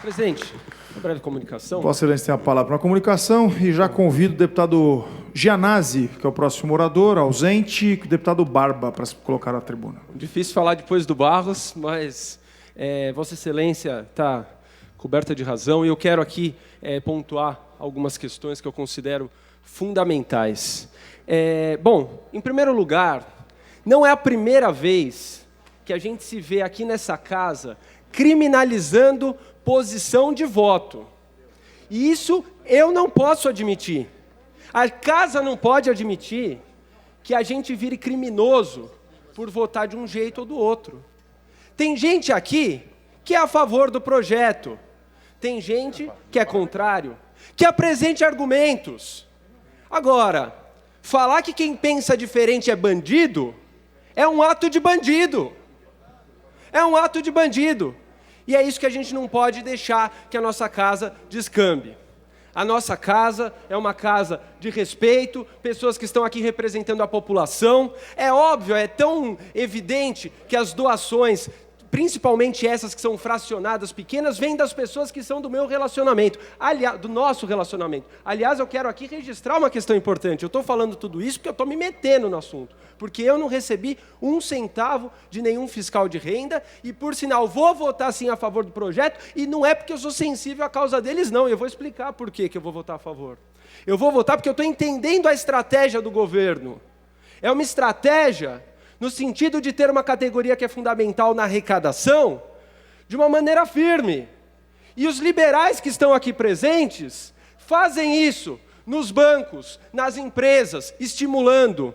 H: Presidente, uma breve comunicação.
A: Vossa Excelência tem a palavra para a comunicação e já convido o deputado Gianazzi, que é o próximo orador, ausente, e o deputado Barba para se colocar na tribuna.
H: Difícil falar depois do Barros, mas Vossa Excelência está coberta de razão e eu quero aqui pontuar algumas questões que eu considero fundamentais. Bom, em primeiro lugar, não é a primeira vez que a gente se vê aqui nessa casa criminalizando posição de voto. E isso eu não posso admitir. A casa não pode admitir que a gente vire criminoso por votar de um jeito ou do outro. Tem gente aqui que é a favor do projeto. Tem gente que é contrário, que apresente argumentos. Agora, falar que quem pensa diferente é bandido, é um ato de bandido. É um ato de bandido. E é isso que a gente não pode deixar que a nossa casa descambe. A nossa casa é uma casa de respeito, pessoas que estão aqui representando a população. É óbvio, é tão evidente que as doações, principalmente essas que são fracionadas, pequenas, vêm das pessoas que são do meu relacionamento, aliás, do nosso relacionamento. Aliás, eu quero aqui registrar uma questão importante. Eu estou falando tudo isso porque eu estou me metendo no assunto. Porque eu não recebi 1 centavo de nenhum fiscal de renda e, por sinal, vou votar sim a favor do projeto e não é porque eu sou sensível à causa deles, não. Eu vou explicar por que eu vou votar a favor. Eu vou votar porque eu estou entendendo a estratégia do governo. É uma estratégia no sentido de ter uma categoria que é fundamental na arrecadação, de uma maneira firme. E os liberais que estão aqui presentes fazem isso nos bancos, nas empresas, estimulando.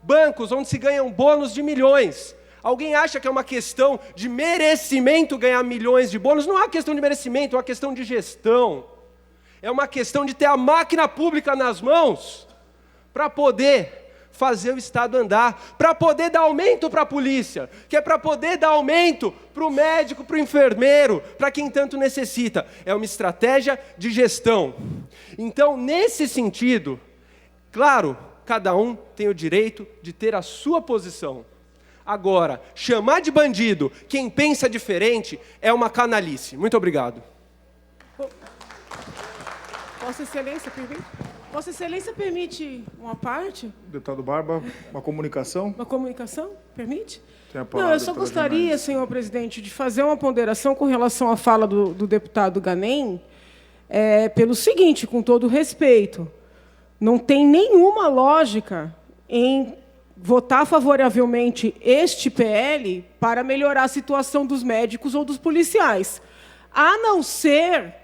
H: Bancos onde se ganham bônus de milhões. Alguém acha que é uma questão de merecimento ganhar milhões de bônus? Não é uma questão de merecimento, é uma questão de gestão. É uma questão de ter a máquina pública nas mãos para poder fazer o Estado andar, para poder dar aumento para a polícia, que é para poder dar aumento para o médico, para o enfermeiro, para quem tanto necessita. É uma estratégia de gestão. Então, nesse sentido, claro, cada um tem o direito de ter a sua posição. Agora, chamar de bandido quem pensa diferente é uma canalice. Muito obrigado.
D: Vossa Excelência, permite? Vossa Excelência permite uma parte?
A: Deputado Barba, uma comunicação?
D: Uma comunicação? Permite?
A: Tem a palavra,
D: Não, eu só gostaria, senhor presidente, de fazer uma ponderação com relação à fala do deputado Ganem, pelo seguinte, com todo respeito, não tem nenhuma lógica em votar favoravelmente este PL para melhorar a situação dos médicos ou dos policiais, a não ser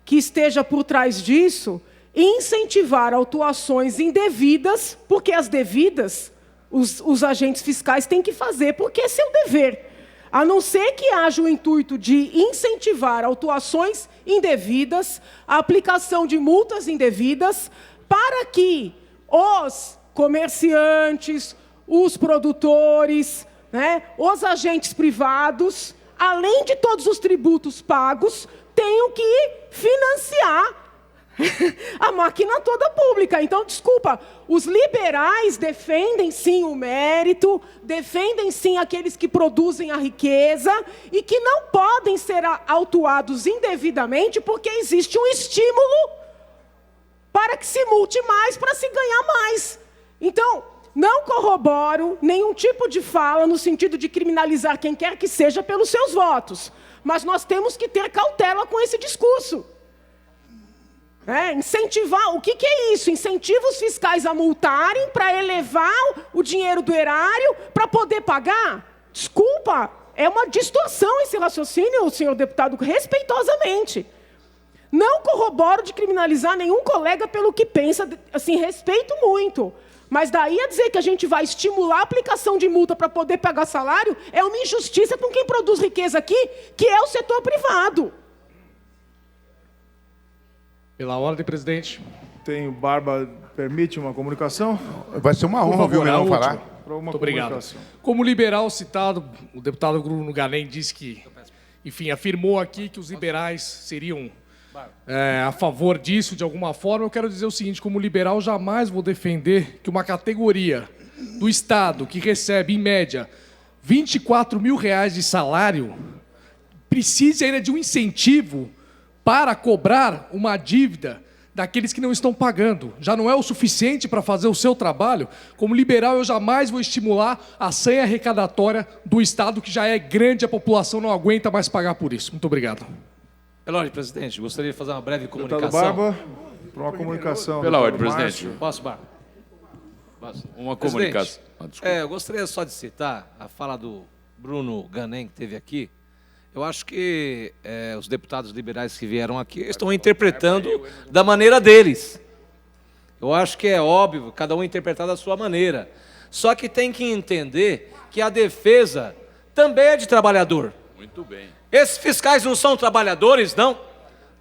D: que esteja por trás disso incentivar autuações indevidas, porque as devidas, os agentes fiscais têm que fazer, porque é seu dever. A não ser que haja o intuito de incentivar autuações indevidas, a aplicação de multas indevidas, para que os comerciantes, os produtores, os agentes privados, além de todos os tributos pagos, tenham que financiar a máquina toda pública. Então, desculpa, os liberais defendem sim o mérito, defendem sim aqueles que produzem a riqueza e que não podem ser autuados indevidamente porque existe um estímulo para que se multe mais, para se ganhar mais. Então, não corroboro nenhum tipo de fala no sentido de criminalizar quem quer que seja pelos seus votos, mas nós temos que ter cautela com esse discurso. Incentivar, o que é isso? Incentiva os fiscais a multarem para elevar o dinheiro do erário para poder pagar? Desculpa, é uma distorção esse raciocínio, senhor deputado, respeitosamente. Não corroboro de criminalizar nenhum colega pelo que pensa, assim, respeito muito. Mas daí a dizer que a gente vai estimular a aplicação de multa para poder pagar salário é uma injustiça com quem produz riqueza aqui, que é o setor privado.
I: Pela ordem, presidente.
A: Tem o Barba, permite uma comunicação?
J: Vai ser uma honra ouvir o Melão falar.
I: Muito obrigado. Como liberal citado, o deputado Bruno Ganem disse que, enfim, afirmou aqui que os liberais seriam a favor disso, de alguma forma. Eu quero dizer o seguinte, como liberal, jamais vou defender que uma categoria do Estado que recebe, em média, R$24 mil de salário, precise ainda de um incentivo para cobrar uma dívida daqueles que não estão pagando. Já não é o suficiente para fazer o seu trabalho. Como liberal, eu jamais vou estimular a sanha arrecadatória do Estado, que já é grande, a população não aguenta mais pagar por isso. Muito obrigado.
C: Pela ordem, presidente, gostaria de fazer uma breve comunicação.
A: Deputado Barba, para uma comunicação.
J: Pela ordem, presidente.
C: Posso, Barba?
J: Uma comunicação.
C: Eu gostaria só de citar a fala do Bruno Ganem, que esteve aqui. Eu acho que os deputados liberais que vieram aqui estão interpretando da maneira deles. Eu acho que é óbvio, cada um interpretar da sua maneira. Só que tem que entender que a defesa também é de trabalhador.
J: Muito bem.
C: Esses fiscais não são trabalhadores, não?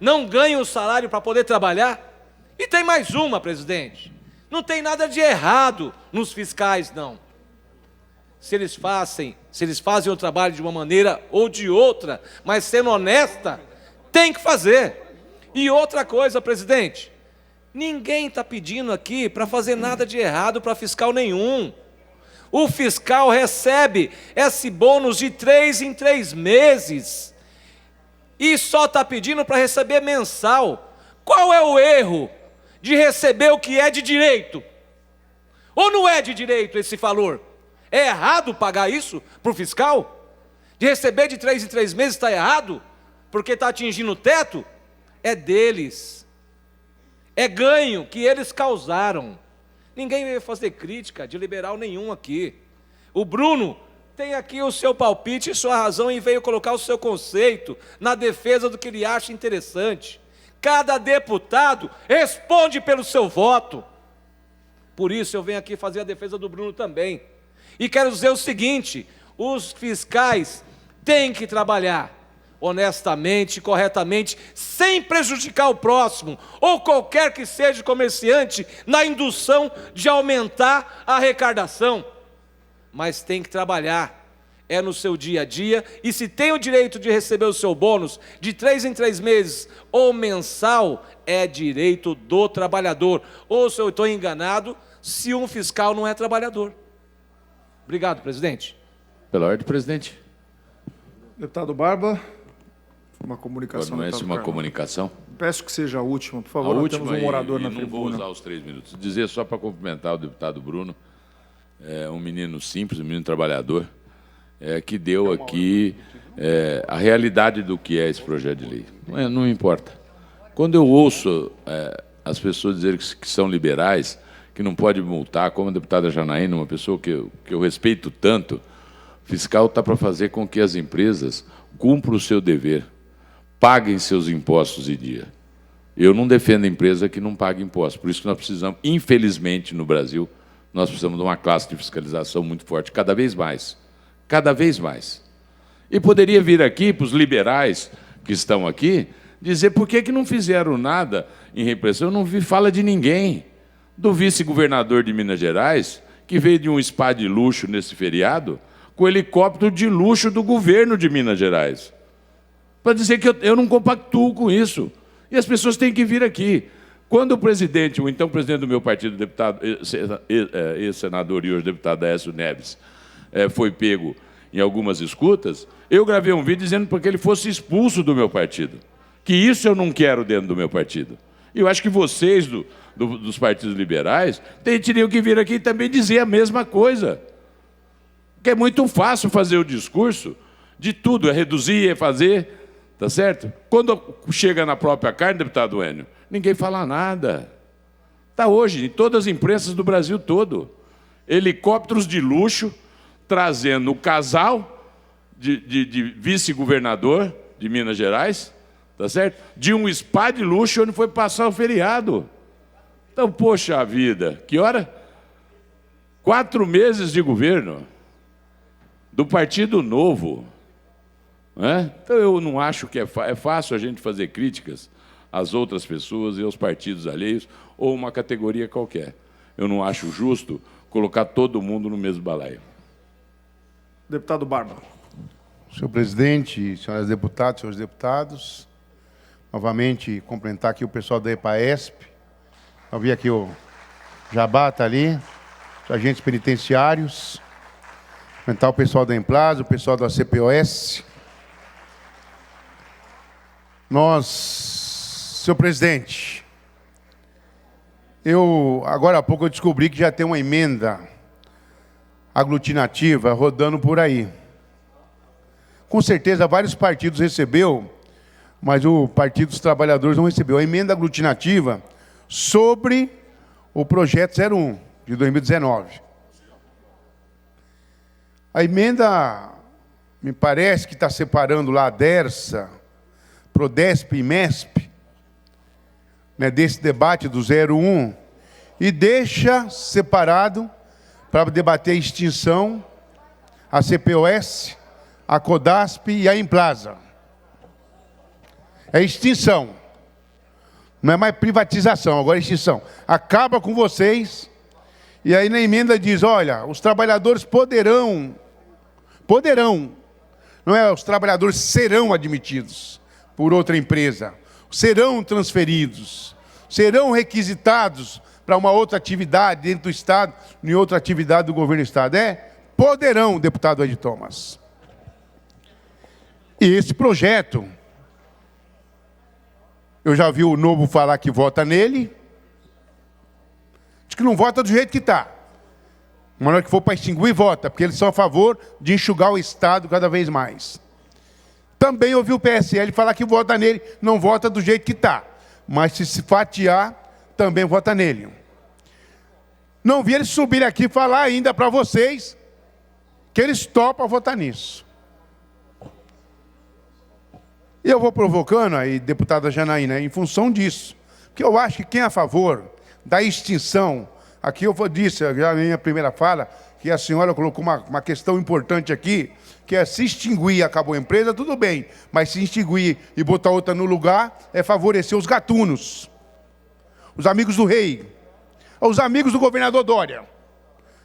C: Não ganham o salário para poder trabalhar? E tem mais uma, presidente. Não tem nada de errado nos fiscais, não. Se eles fazem o trabalho de uma maneira ou de outra, mas sendo honesta, tem que fazer. E outra coisa, presidente, ninguém está pedindo aqui para fazer nada de errado para fiscal nenhum. O fiscal recebe esse bônus de 3 em 3 meses e só está pedindo para receber mensal. Qual é o erro de receber o que é de direito? Ou não é de direito esse valor? É errado pagar isso para o fiscal? De receber de 3 em 3 meses está errado? Porque está atingindo o teto? É deles. É ganho que eles causaram. Ninguém veio fazer crítica de liberal nenhum aqui. O Bruno tem aqui o seu palpite e sua razão e veio colocar o seu conceito na defesa do que ele acha interessante. Cada deputado responde pelo seu voto. Por isso eu venho aqui fazer a defesa do Bruno também. E quero dizer o seguinte: os fiscais têm que trabalhar honestamente, corretamente, sem prejudicar o próximo, ou qualquer que seja o comerciante, na indução de aumentar a arrecadação. Mas tem que trabalhar, é no seu dia a dia, e se tem o direito de receber o seu bônus de 3 em 3 meses ou mensal, é direito do trabalhador. Ou se eu estou enganado, se um fiscal não é trabalhador. Obrigado, presidente.
J: Pela ordem, presidente.
A: Deputado Barba, uma comunicação.
J: Fornece uma comunicação.
A: Peço que seja a última, por
J: A
A: favor. Nós temos
J: última,
A: um orador na
J: não
A: tribuna.
J: vou usar os 3 minutos. Dizer só para cumprimentar o deputado Bruno, um menino simples, um menino trabalhador, que deu aqui a realidade do que é esse projeto de lei. Não importa. Quando eu ouço as pessoas dizerem que são liberais, que não pode multar, como a deputada Janaína, uma pessoa que eu respeito tanto, o fiscal está para fazer com que as empresas cumpram o seu dever, paguem seus impostos em dia. Eu não defendo a empresa que não paga impostos, por isso que nós precisamos, infelizmente, no Brasil, nós precisamos de uma classe de fiscalização muito forte, cada vez mais. Cada vez mais. E poderia vir aqui, para os liberais que estão aqui, dizer por que não fizeram nada em repressão. Eu não vi fala de ninguém. Do vice-governador de Minas Gerais, que veio de um spa de luxo nesse feriado, com o helicóptero de luxo do governo de Minas Gerais. Para dizer que eu não compactuo com isso. E as pessoas têm que vir aqui. Quando o presidente, o então presidente do meu partido, deputado, ex-senador e hoje deputado Aécio Neves, foi pego em algumas escutas, eu gravei um vídeo dizendo para que ele fosse expulso do meu partido. Que isso eu não quero dentro do meu partido. E eu acho que vocês, dos partidos liberais, teriam que vir aqui e também dizer a mesma coisa. Porque é muito fácil fazer o discurso de tudo, é reduzir, é fazer, tá certo? Quando chega na própria carne, deputado Enio, ninguém fala nada. Está hoje em todas as imprensas do Brasil todo. Helicópteros de luxo, trazendo o casal de vice-governador de Minas Gerais, tá certo? De um spa de luxo onde foi passar o feriado. Então, poxa vida, que hora? 4 meses de governo do Partido Novo. Né? Então, eu não acho que é fácil a gente fazer críticas às outras pessoas e aos partidos alheios ou uma categoria qualquer. Eu não acho justo colocar todo mundo no mesmo balaio.
A: Deputado Barba.
K: Senhor presidente, senhoras deputadas, senhores deputados, novamente cumprimentar aqui o pessoal da EPAESP. Eu vi aqui o Jabá está ali, os agentes penitenciários, cumprimentar o pessoal da Emplasa, o pessoal da CPOS. Senhor presidente, agora há pouco eu descobri que já tem uma emenda aglutinativa rodando por aí. Com certeza vários partidos recebeu, mas o Partido dos Trabalhadores não recebeu. A emenda aglutinativa sobre o projeto 01 de 2019. A emenda, me parece que está separando lá a DERSA, Prodesp e MESP, né, desse debate do 01, e deixa separado para debater a extinção, a CPOS, a Codasp e a Implaza. É extinção. Não é mais privatização, agora é extinção. Acaba com vocês. E aí na emenda diz, olha, os trabalhadores poderão, não é os trabalhadores serão admitidos por outra empresa, serão transferidos, serão requisitados para uma outra atividade dentro do Estado, em outra atividade do governo do Estado. Poderão, deputado Ed Thomas. E esse projeto, eu já vi o Novo falar que vota nele, diz que não vota do jeito que está. Mas na hora que for para extinguir, vota, porque eles são a favor de enxugar o Estado cada vez mais. Também ouvi o PSL falar que vota nele, não vota do jeito que está. Mas se fatiar, também vota nele. Não vi eles subirem aqui e falar ainda para vocês que eles topam votar nisso. E eu vou provocando aí, deputada Janaína, em função disso. Porque eu acho que quem é a favor da extinção, aqui eu disse, já na minha primeira fala, que a senhora colocou uma questão importante aqui, que é se extinguir e acabou a empresa, tudo bem. Mas se extinguir e botar outra no lugar, é favorecer os gatunos, os amigos do rei, os amigos do governador Dória.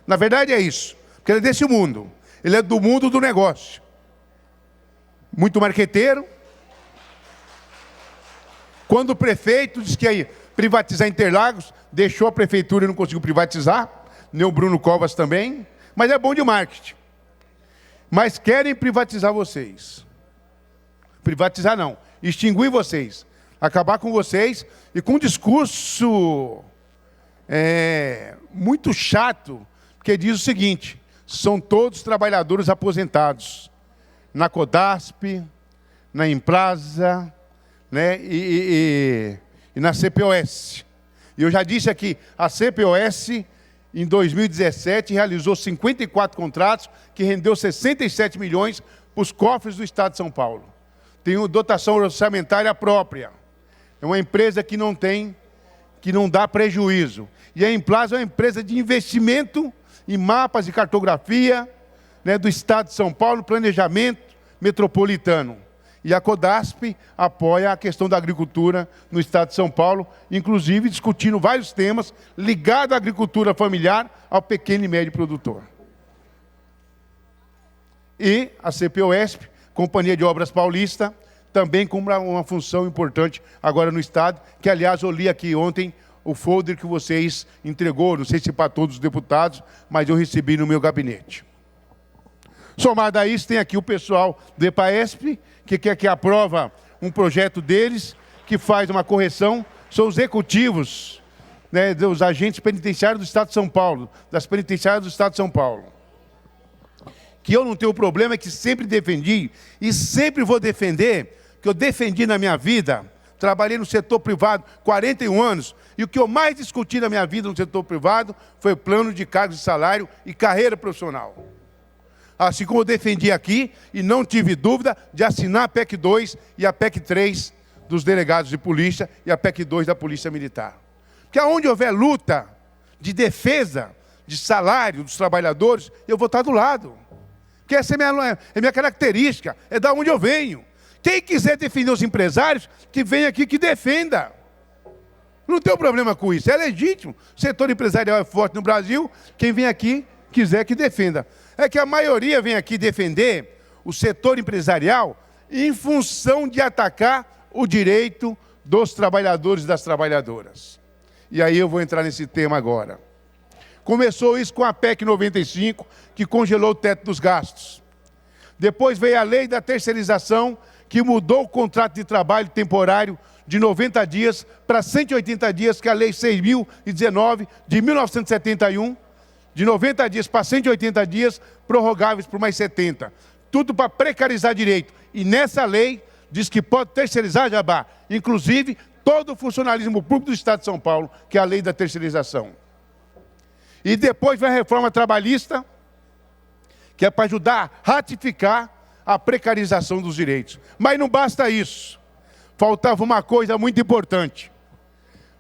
K: Na verdade é isso, porque ele é desse mundo. Ele é do mundo do negócio. Muito marqueteiro. Quando o prefeito disse que ia privatizar Interlagos, deixou a prefeitura e não conseguiu privatizar, nem o Bruno Covas também, mas é bom de marketing. Mas querem privatizar vocês. Privatizar não, extinguir vocês, acabar com vocês e com um discurso muito chato, que diz o seguinte, são todos trabalhadores aposentados, na Codasp, na Implaza, né, e na CPOS. E eu já disse aqui, a CPOS, em 2017, realizou 54 contratos, que rendeu 67 milhões para os cofres do Estado de São Paulo. Tem uma dotação orçamentária própria. É uma empresa que não dá prejuízo. E a Implaza é uma empresa de investimento em mapas de cartografia, né, do Estado de São Paulo, planejamento metropolitano. E a Codasp apoia a questão da agricultura no Estado de São Paulo, inclusive discutindo vários temas ligados à agricultura familiar, ao pequeno e médio produtor. E a CPOESP, Companhia de Obras Paulista, também cumpre uma função importante agora no Estado, que, aliás, eu li aqui ontem o folder que vocês entregou, não sei se para todos os deputados, mas eu recebi no meu gabinete. Somado a isso, tem aqui o pessoal do EPAESP, que quer que aprova um projeto deles, que faz uma correção, são os executivos, né, dos agentes penitenciários do Estado de São Paulo, das penitenciárias do Estado de São Paulo. Que eu não tenho problema, é que sempre defendi, e sempre vou defender, que eu defendi na minha vida, trabalhei no setor privado 41 anos, e o que eu mais discuti na minha vida no setor privado foi plano de cargos de salário e carreira profissional. Assim como eu defendi aqui, e não tive dúvida de assinar a PEC 2 e a PEC 3 dos delegados de polícia e a PEC 2 da Polícia Militar. Porque aonde houver luta de defesa de salário dos trabalhadores, eu vou estar do lado. Porque essa é minha característica, é da onde eu venho. Quem quiser defender os empresários, que venha aqui que defenda. Não tem problema com isso, é legítimo. O setor empresarial é forte no Brasil, quem vem aqui quiser que defenda. É que a maioria vem aqui defender o setor empresarial em função de atacar o direito dos trabalhadores e das trabalhadoras. E aí eu vou entrar nesse tema agora. Começou isso com a PEC 95, que congelou o teto dos gastos. Depois veio a lei da terceirização, que mudou o contrato de trabalho temporário de 90 dias para 180 dias, que é a Lei 6.019, de 1971, de 90 dias para 180 dias, prorrogáveis por mais 70. Tudo para precarizar direito. E nessa lei diz que pode terceirizar, Jabá, inclusive todo o funcionalismo público do Estado de São Paulo, que é a lei da terceirização. E depois vem a reforma trabalhista, que é para ajudar a ratificar a precarização dos direitos. Mas não basta isso. Faltava uma coisa muito importante.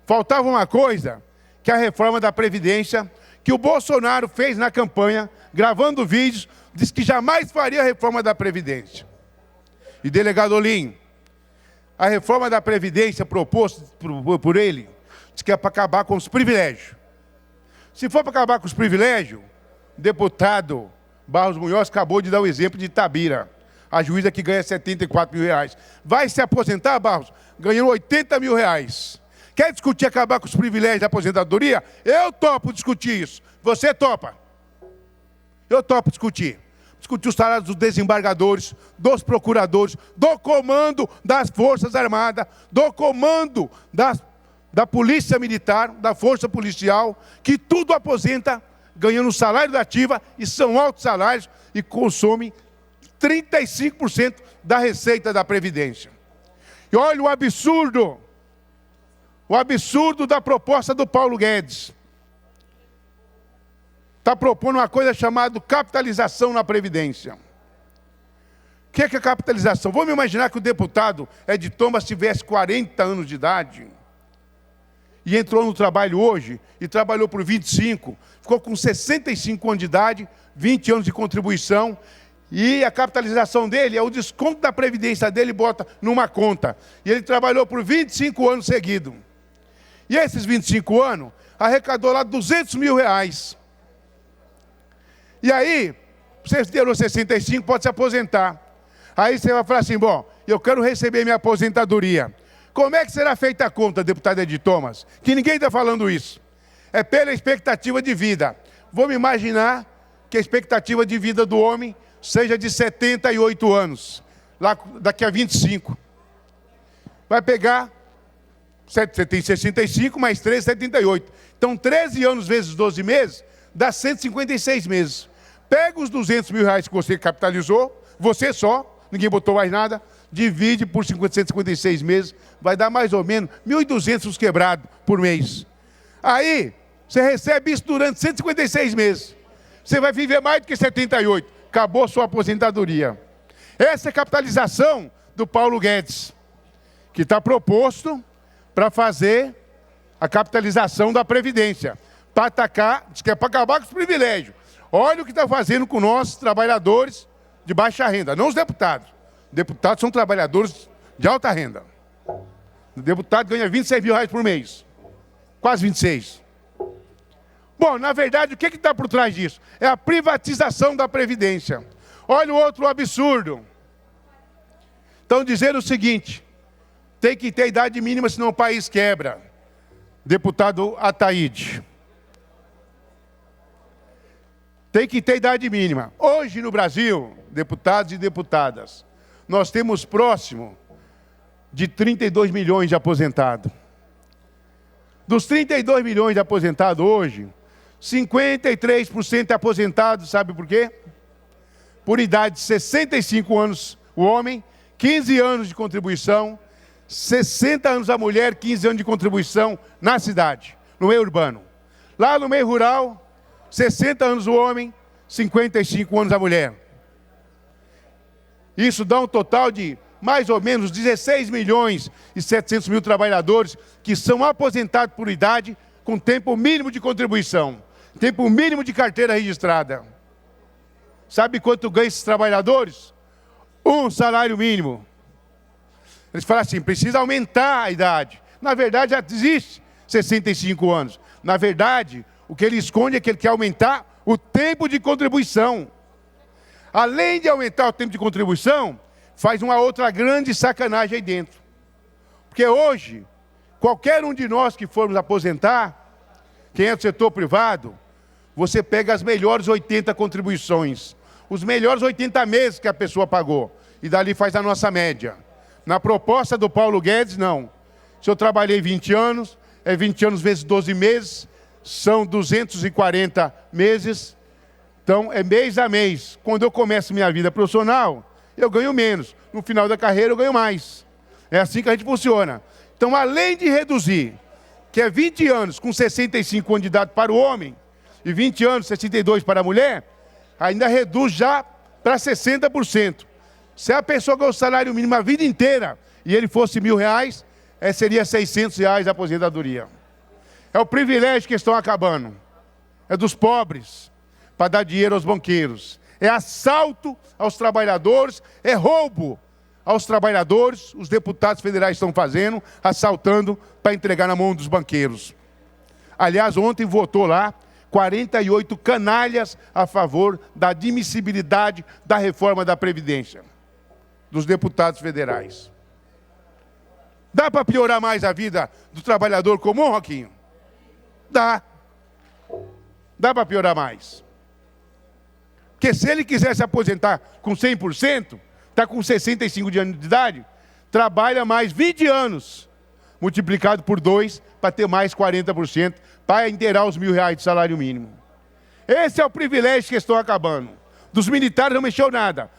K: Faltava uma coisa, que é a reforma da Previdência, que o Bolsonaro fez na campanha, gravando vídeos, disse que jamais faria a reforma da Previdência. E, delegado Olim, a reforma da Previdência proposta por ele, diz que é para acabar com os privilégios. Se for para acabar com os privilégios, o deputado Barros Munhoz acabou de dar o exemplo de Itabira, a juíza que ganha 74 mil reais. Vai se aposentar, Barros, ganhando 80 mil reais. Quer discutir acabar com os privilégios da aposentadoria? Eu topo discutir isso. Você topa? Eu topo discutir. Discutir os salários dos desembargadores, dos procuradores, do comando das Forças Armadas, do comando da Polícia Militar, da Força Policial, que tudo aposenta ganhando o salário da ativa, e são altos salários, e consomem 35% da receita da Previdência. E olha o absurdo da proposta do Paulo Guedes. Está propondo uma coisa chamada capitalização na Previdência. O que é capitalização? Vamos imaginar que o deputado Ed Thomas tivesse 40 anos de idade e entrou no trabalho hoje e trabalhou por 25, ficou com 65 anos de idade, 20 anos de contribuição, e a capitalização dele é o desconto da Previdência dele, bota numa conta. E ele trabalhou por 25 anos seguidos. E esses 25 anos, arrecadou lá 200 mil reais. E aí, você tirou 65, pode se aposentar. Aí você vai falar assim, bom, eu quero receber minha aposentadoria. Como é que será feita a conta, deputado Ed Thomas? Que ninguém está falando isso. É pela expectativa de vida. Vamos imaginar que a expectativa de vida do homem seja de 78 anos, lá daqui a 25. Vai pegar, você tem 65, mais 13, 78. Então, 13 anos vezes 12 meses, dá 156 meses. Pega os 200 mil reais que você capitalizou, você só, ninguém botou mais nada, divide por 156 meses, vai dar mais ou menos 1.200 quebrados por mês. Aí, você recebe isso durante 156 meses. Você vai viver mais do que 78. Acabou sua aposentadoria. Essa é a capitalização do Paulo Guedes, que está proposto para fazer a capitalização da Previdência, para atacar, diz que é para acabar com os privilégios. Olha o que está fazendo com nós, trabalhadores de baixa renda, não os deputados. Deputados são trabalhadores de alta renda. O deputado ganha 26 mil reais por mês, quase 26. Bom, na verdade, o que está por trás disso? É a privatização da Previdência. Olha o outro absurdo. Estão dizendo o seguinte, tem que ter idade mínima, senão o país quebra. Deputado Ataíde. Tem que ter idade mínima. Hoje no Brasil, deputados e deputadas, nós temos próximo de 32 milhões de aposentados. Dos 32 milhões de aposentados hoje, 53% é aposentado, sabe por quê? Por idade de 65 anos o homem, 15 anos de contribuição, 60 anos a mulher, 15 anos de contribuição na cidade, no meio urbano. Lá no meio rural, 60 anos o homem, 55 anos a mulher. Isso dá um total de mais ou menos 16 milhões e 700 mil trabalhadores que são aposentados por idade com tempo mínimo de contribuição, tempo mínimo de carteira registrada. Sabe quanto ganham esses trabalhadores? Um salário mínimo. Eles falam assim, precisa aumentar a idade. Na verdade, já existe 65 anos. Na verdade, o que ele esconde é que ele quer aumentar o tempo de contribuição. Além de aumentar o tempo de contribuição, faz uma outra grande sacanagem aí dentro. Porque hoje, qualquer um de nós que formos aposentar, quem é do setor privado, você pega as melhores 80 contribuições, os melhores 80 meses que a pessoa pagou, e dali faz a nossa média. Na proposta do Paulo Guedes, não. Se eu trabalhei 20 anos, é 20 anos vezes 12 meses, são 240 meses, então é mês a mês. Quando eu começo minha vida profissional, eu ganho menos. No final da carreira eu ganho mais. É assim que a gente funciona. Então, além de reduzir, que é 20 anos com 65 anos de idade para o homem, e 20 anos, 62 para a mulher, ainda reduz já para 60%. Se a pessoa ganhou o salário mínimo a vida inteira, e ele fosse R$1.000, seria R$600 a aposentadoria. É o privilégio que estão acabando. é dos pobres, para dar dinheiro aos banqueiros. É assalto aos trabalhadores, é roubo aos trabalhadores. Os deputados federais estão fazendo, assaltando para entregar na mão dos banqueiros. Aliás, ontem votou lá 48 canalhas a favor da admissibilidade da reforma da Previdência, dos deputados federais. Dá para piorar mais a vida do trabalhador comum, Roquinho? Dá. Dá para piorar mais. Porque se ele quiser se aposentar com 100%, está com 65 anos de idade, trabalha mais 20 anos, multiplicado por 2, para ter mais 40%, para inteirar os R$1.000 de salário mínimo. Esse é o privilégio que estão acabando. Dos militares não mexeu nada.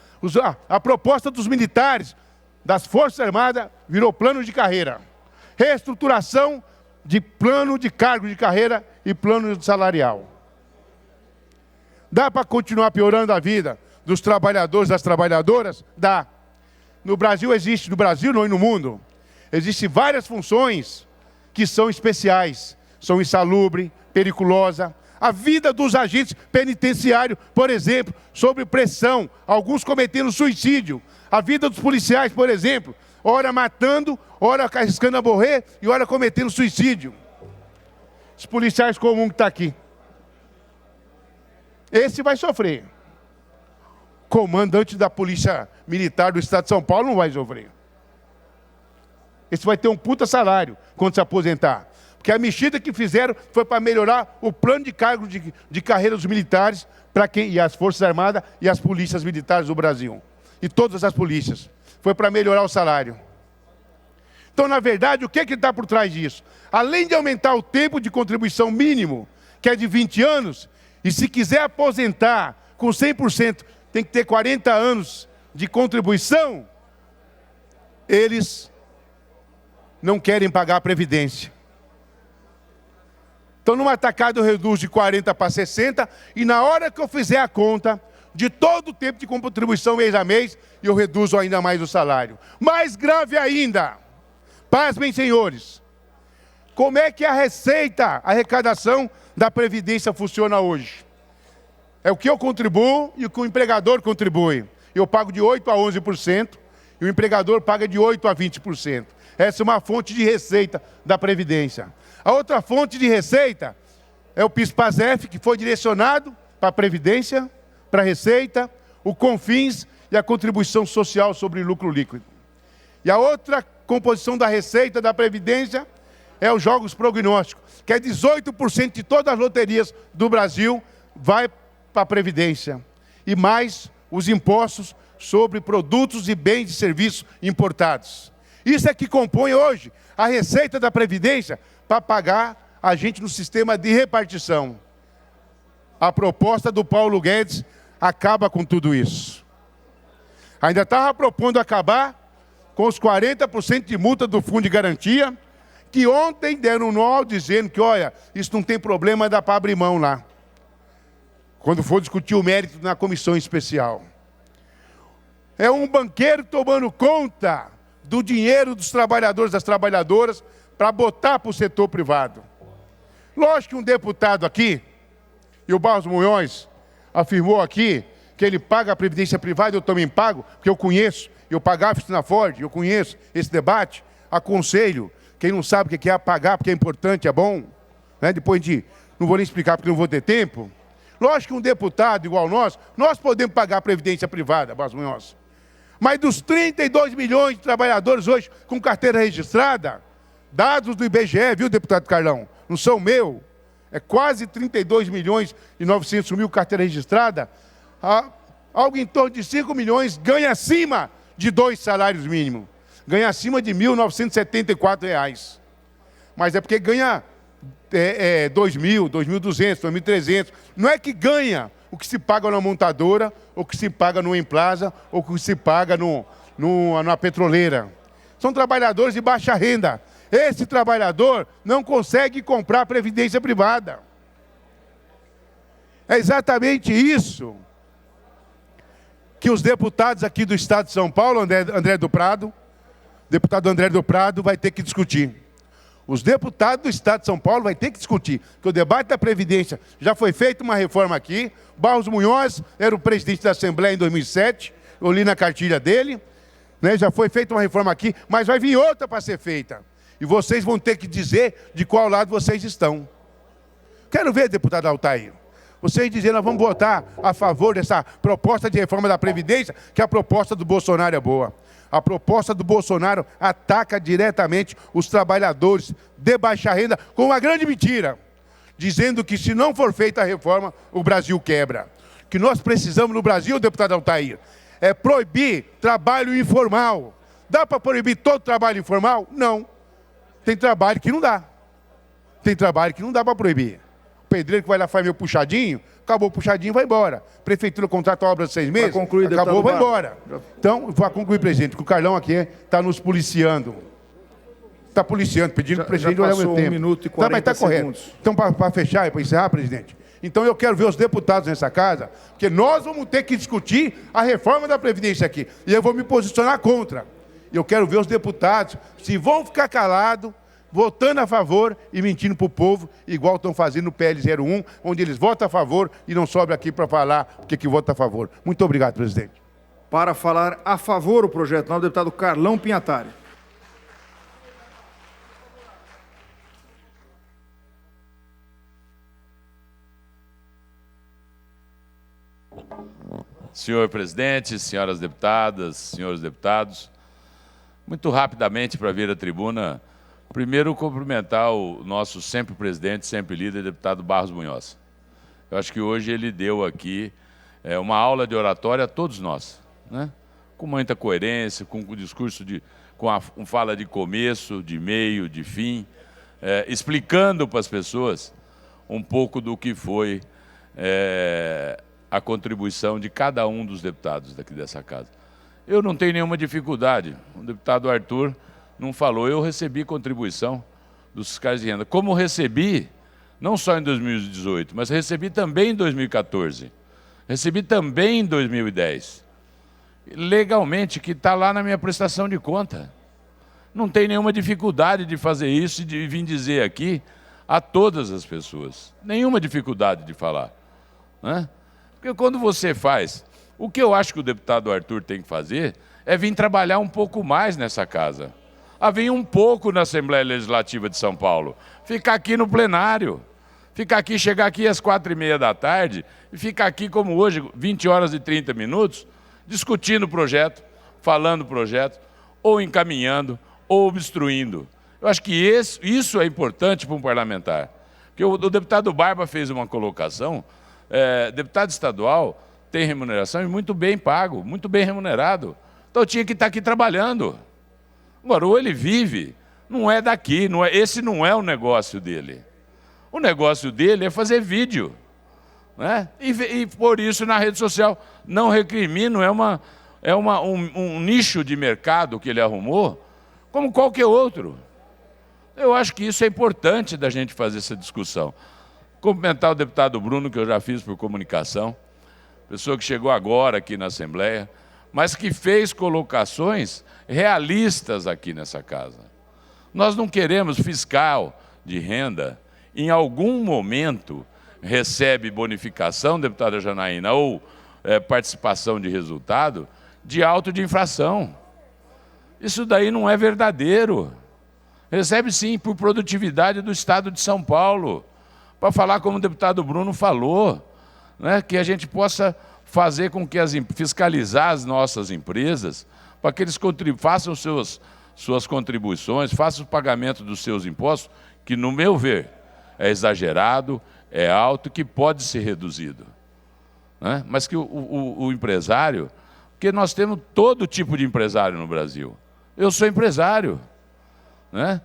K: A proposta dos militares, das Forças Armadas, virou plano de carreira. Reestruturação de plano de cargo de carreira e plano salarial. Dá para continuar piorando a vida dos trabalhadores, das trabalhadoras? Dá. No Brasil existe, no Brasil não e no mundo, existem várias funções que são especiais, são insalubre, periculosa. A vida dos agentes penitenciários, por exemplo, sob pressão, alguns cometendo suicídio. A vida dos policiais, por exemplo, ora matando, ora arriscando a morrer e ora cometendo suicídio. Os policiais comuns que estão aqui. Esse vai sofrer. Comandante da Polícia Militar do Estado de São Paulo não vai sofrer. Esse vai ter um puta salário quando se aposentar. Porque a mexida que fizeram foi para melhorar o plano de cargo de carreira dos militares e as Forças Armadas e as polícias militares do Brasil. E todas as polícias. Foi para melhorar o salário. Então, na verdade, o que está por trás disso? Além de aumentar o tempo de contribuição mínimo, que é de 20 anos, e se quiser aposentar com 100%, tem que ter 40 anos de contribuição, eles não querem pagar a Previdência. Então, numa tacada eu reduzo de 40 para 60, e na hora que eu fizer a conta de todo o tempo de contribuição mês a mês, eu reduzo ainda mais o salário. Mais grave ainda, pasmem, senhores, como é que a receita, a arrecadação da Previdência funciona hoje? É o que eu contribuo e o que o empregador contribui. Eu pago de 8% a 11%, e o empregador paga de 8% a 20%. Essa é uma fonte de receita da Previdência. A outra fonte de receita é o PIS/PASEF, que foi direcionado para a Previdência, para a Receita, o CONFINS e a contribuição social sobre lucro líquido. E a outra composição da Receita da Previdência é os jogos prognósticos, que é 18% de todas as loterias do Brasil vai para a Previdência. E mais os impostos sobre produtos e bens e serviços importados. Isso é que compõe hoje a receita da Previdência para pagar a gente no sistema de repartição. A proposta do Paulo Guedes acaba com tudo isso. Ainda estava propondo acabar com os 40% de multa do Fundo de Garantia, que ontem deram um nó dizendo que, olha, isso não tem problema, dá para abrir mão lá, quando for discutir o mérito na comissão especial. É um banqueiro tomando conta do dinheiro dos trabalhadores, das trabalhadoras, para botar para o setor privado. Lógico que um deputado aqui, e o Barros Munhoz afirmou aqui que ele paga a previdência privada, eu também pago, porque eu conheço, eu pagava isso na Ford, eu conheço esse debate, aconselho, quem não sabe o que é pagar, porque é importante, é bom, né? Depois não vou nem explicar porque não vou ter tempo. Lógico que um deputado igual nós podemos pagar a previdência privada, Barros Munhoz. Mas dos 32 milhões de trabalhadores hoje com carteira registrada, dados do IBGE, viu, deputado Carlão? Não são meu, é quase 32 milhões e 900 mil carteira registrada, algo em torno de 5 milhões ganha acima de 2 salários mínimos, ganha acima de R$ 1.974. Mas é porque ganha 2.000, 2.200, 2.300. Não é que ganha o que se paga na montadora, ou o que se paga no Emplaza, ou o que se paga na petroleira. São trabalhadores de baixa renda. Esse trabalhador não consegue comprar previdência privada. É exatamente isso que os deputados aqui do Estado de São Paulo, André do Prado, deputado André do Prado, vai ter que discutir. Os deputados do Estado de São Paulo vão ter que discutir, porque o debate da Previdência já foi feita uma reforma aqui. Barros Munhoz era o presidente da Assembleia em 2007, eu li na cartilha dele, né? Já foi feita uma reforma aqui, mas vai vir outra para ser feita. E vocês vão ter que dizer de qual lado vocês estão. Quero ver, deputado Altair, vocês dizendo, nós vamos votar a favor dessa proposta de reforma da Previdência, que a proposta do Bolsonaro é boa. A proposta do Bolsonaro ataca diretamente os trabalhadores de baixa renda com uma grande mentira, dizendo que se não for feita a reforma, o Brasil quebra. O que nós precisamos no Brasil, deputado Altair, é proibir trabalho informal. Dá para proibir todo trabalho informal? Não. Tem trabalho que não dá. Tem trabalho que não dá para proibir. O pedreiro que vai lá faz meu puxadinho, acabou o puxadinho, vai embora. Prefeitura contrata a obra de 6 meses,
A: concluir,
K: acabou, vai
A: Barros.
K: embora. Então, vai concluir, presidente, porque o Carlão aqui está nos policiando. Está policiando, pedindo para o presidente olhar o meu tempo.
A: 1 minuto e 40
K: mas está correto.
A: segundos.
K: Então, para fechar e para encerrar, presidente, então eu quero ver os deputados nessa casa, porque nós vamos ter que discutir a reforma da Previdência aqui. E eu vou me posicionar contra. Eu quero ver os deputados se vão ficar calados, votando a favor e mentindo para o povo, igual estão fazendo no PL 01, onde eles votam a favor e não sobra aqui para falar porque que vota a favor. Muito obrigado, presidente.
A: Para falar a favor do projeto, o deputado Carlão Pinhatari.
J: Senhor presidente, senhoras deputadas, senhores deputados, muito rapidamente para vir à tribuna, primeiro cumprimentar o nosso sempre presidente, sempre líder, deputado Barros Munhoz. Eu acho que hoje ele deu aqui uma aula de oratória a todos nós, né? Com muita coerência, com o discurso com fala de começo, de meio, de fim, explicando para as pessoas um pouco do que foi a contribuição de cada um dos deputados daqui dessa casa. Eu não tenho nenhuma dificuldade. O deputado Arthur não falou, eu recebi contribuição dos fiscais de renda. Como recebi, não só em 2018, mas recebi também em 2014. Recebi também em 2010. Legalmente, que está lá na minha prestação de conta. Não tem nenhuma dificuldade de fazer isso e de vir dizer aqui a todas as pessoas. Nenhuma dificuldade de falar, né? Porque quando você faz, o que eu acho que o deputado Arthur tem que fazer é vir trabalhar um pouco mais nessa casa. A vir um pouco na Assembleia Legislativa de São Paulo. Ficar aqui no plenário. Ficar aqui, chegar aqui às 4h30 da tarde e ficar aqui como hoje, 20 horas e 30 minutos, discutindo o projeto, falando o projeto, ou encaminhando, ou obstruindo. Eu acho que isso é importante para um parlamentar. Porque o deputado Barba fez uma colocação, deputado estadual tem remuneração e muito bem pago, muito bem remunerado. Então tinha que estar aqui trabalhando. Agora, ou ele vive, não é daqui, esse não é o negócio dele. O negócio dele é fazer vídeo, né? E por isso na rede social, não recrimino, um nicho de mercado que ele arrumou, como qualquer outro. Eu acho que isso é importante da gente fazer essa discussão. Cumprimentar o deputado Bruno, que eu já fiz por comunicação, pessoa que chegou agora aqui na Assembleia, mas que fez colocações realistas aqui nessa casa. Nós não queremos fiscal de renda, em algum momento recebe bonificação, deputada Janaína, ou participação de resultado, de auto de infração. Isso daí não é verdadeiro. Recebe sim por produtividade do Estado de São Paulo. Para falar como o deputado Bruno falou, né, que a gente possa fazer com que fiscalizar as nossas empresas, para que eles façam suas contribuições, façam o pagamento dos seus impostos, que, no meu ver, é exagerado, é alto, que pode ser reduzido, né? Mas que o empresário, porque nós temos todo tipo de empresário no Brasil. Eu sou empresário, né?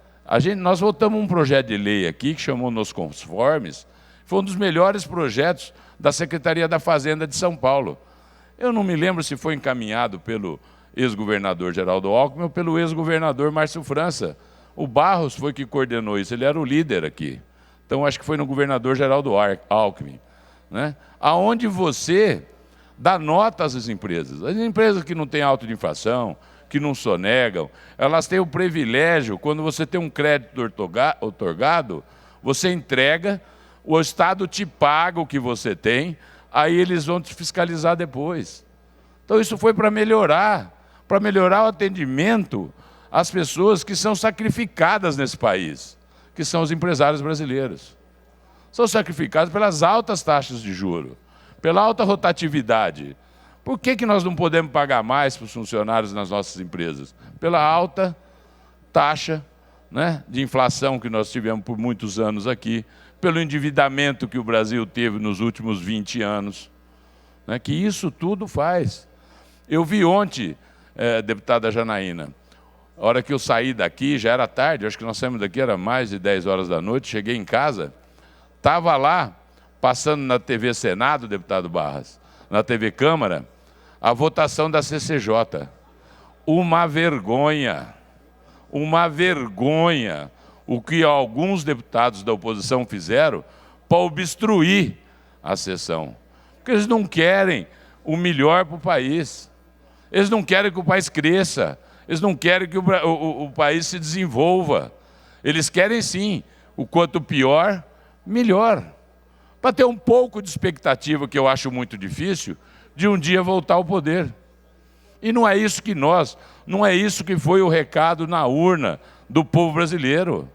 J: Nós votamos um projeto de lei aqui, que chamou Nos Conformes, foi um dos melhores projetos da Secretaria da Fazenda de São Paulo. Eu não me lembro se foi encaminhado pelo ex-governador Geraldo Alckmin ou pelo ex-governador Márcio França. O Barros foi que coordenou isso, ele era o líder aqui. Então, acho que foi no governador Geraldo Alckmin, né? Aonde você dá nota às empresas. As empresas que não têm auto de infração, que não sonegam. Elas têm o privilégio, quando você tem um crédito outorgado, você entrega, o Estado te paga o que você tem, aí eles vão te fiscalizar depois. Então isso foi para melhorar o atendimento às pessoas que são sacrificadas nesse país, que são os empresários brasileiros. São sacrificados pelas altas taxas de juros, pela alta rotatividade. Por que nós não podemos pagar mais para os funcionários nas nossas empresas? Pela alta taxa, né, de inflação que nós tivemos por muitos anos aqui, pelo endividamento que o Brasil teve nos últimos 20 anos, né, que isso tudo faz. Eu vi ontem, deputada Janaína, a hora que eu saí daqui, já era tarde, acho que nós saímos daqui, era mais de 10 horas da noite, cheguei em casa, estava lá, passando na TV Senado, deputado Barras, na TV Câmara, a votação da CCJ. Uma vergonha o que alguns deputados da oposição fizeram para obstruir a sessão. Porque eles não querem o melhor para o país. Eles não querem que o país cresça. Eles não querem que o país se desenvolva. Eles querem, sim, o quanto pior, melhor. Para ter um pouco de expectativa, que eu acho muito difícil, de um dia voltar ao poder. E não é isso que foi o recado na urna do povo brasileiro.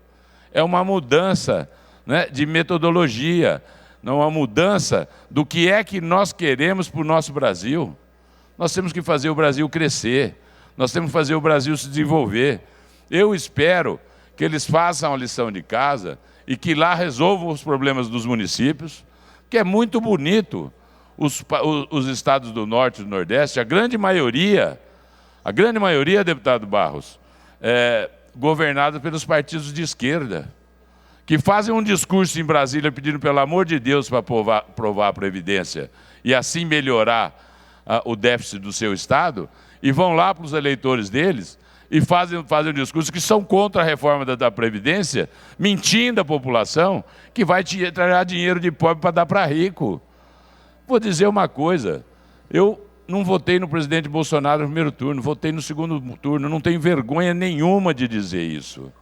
J: É uma mudança, né, de metodologia, não uma mudança do que é que nós queremos para o nosso Brasil. Nós temos que fazer o Brasil crescer, nós temos que fazer o Brasil se desenvolver. Eu espero que eles façam a lição de casa e que lá resolvam os problemas dos municípios, que é muito bonito os estados do Norte e do Nordeste, a grande maioria, deputado Barros, governada pelos partidos de esquerda, que fazem um discurso em Brasília pedindo, pelo amor de Deus, para aprovar a Previdência e assim melhorar o déficit do seu estado, e vão lá para os eleitores deles e fazem um discurso que são contra a reforma da Previdência, mentindo à população que vai tirar dinheiro de pobre para dar para rico. Vou dizer uma coisa, eu não votei no presidente Bolsonaro no primeiro turno, votei no segundo turno, não tenho vergonha nenhuma de dizer isso.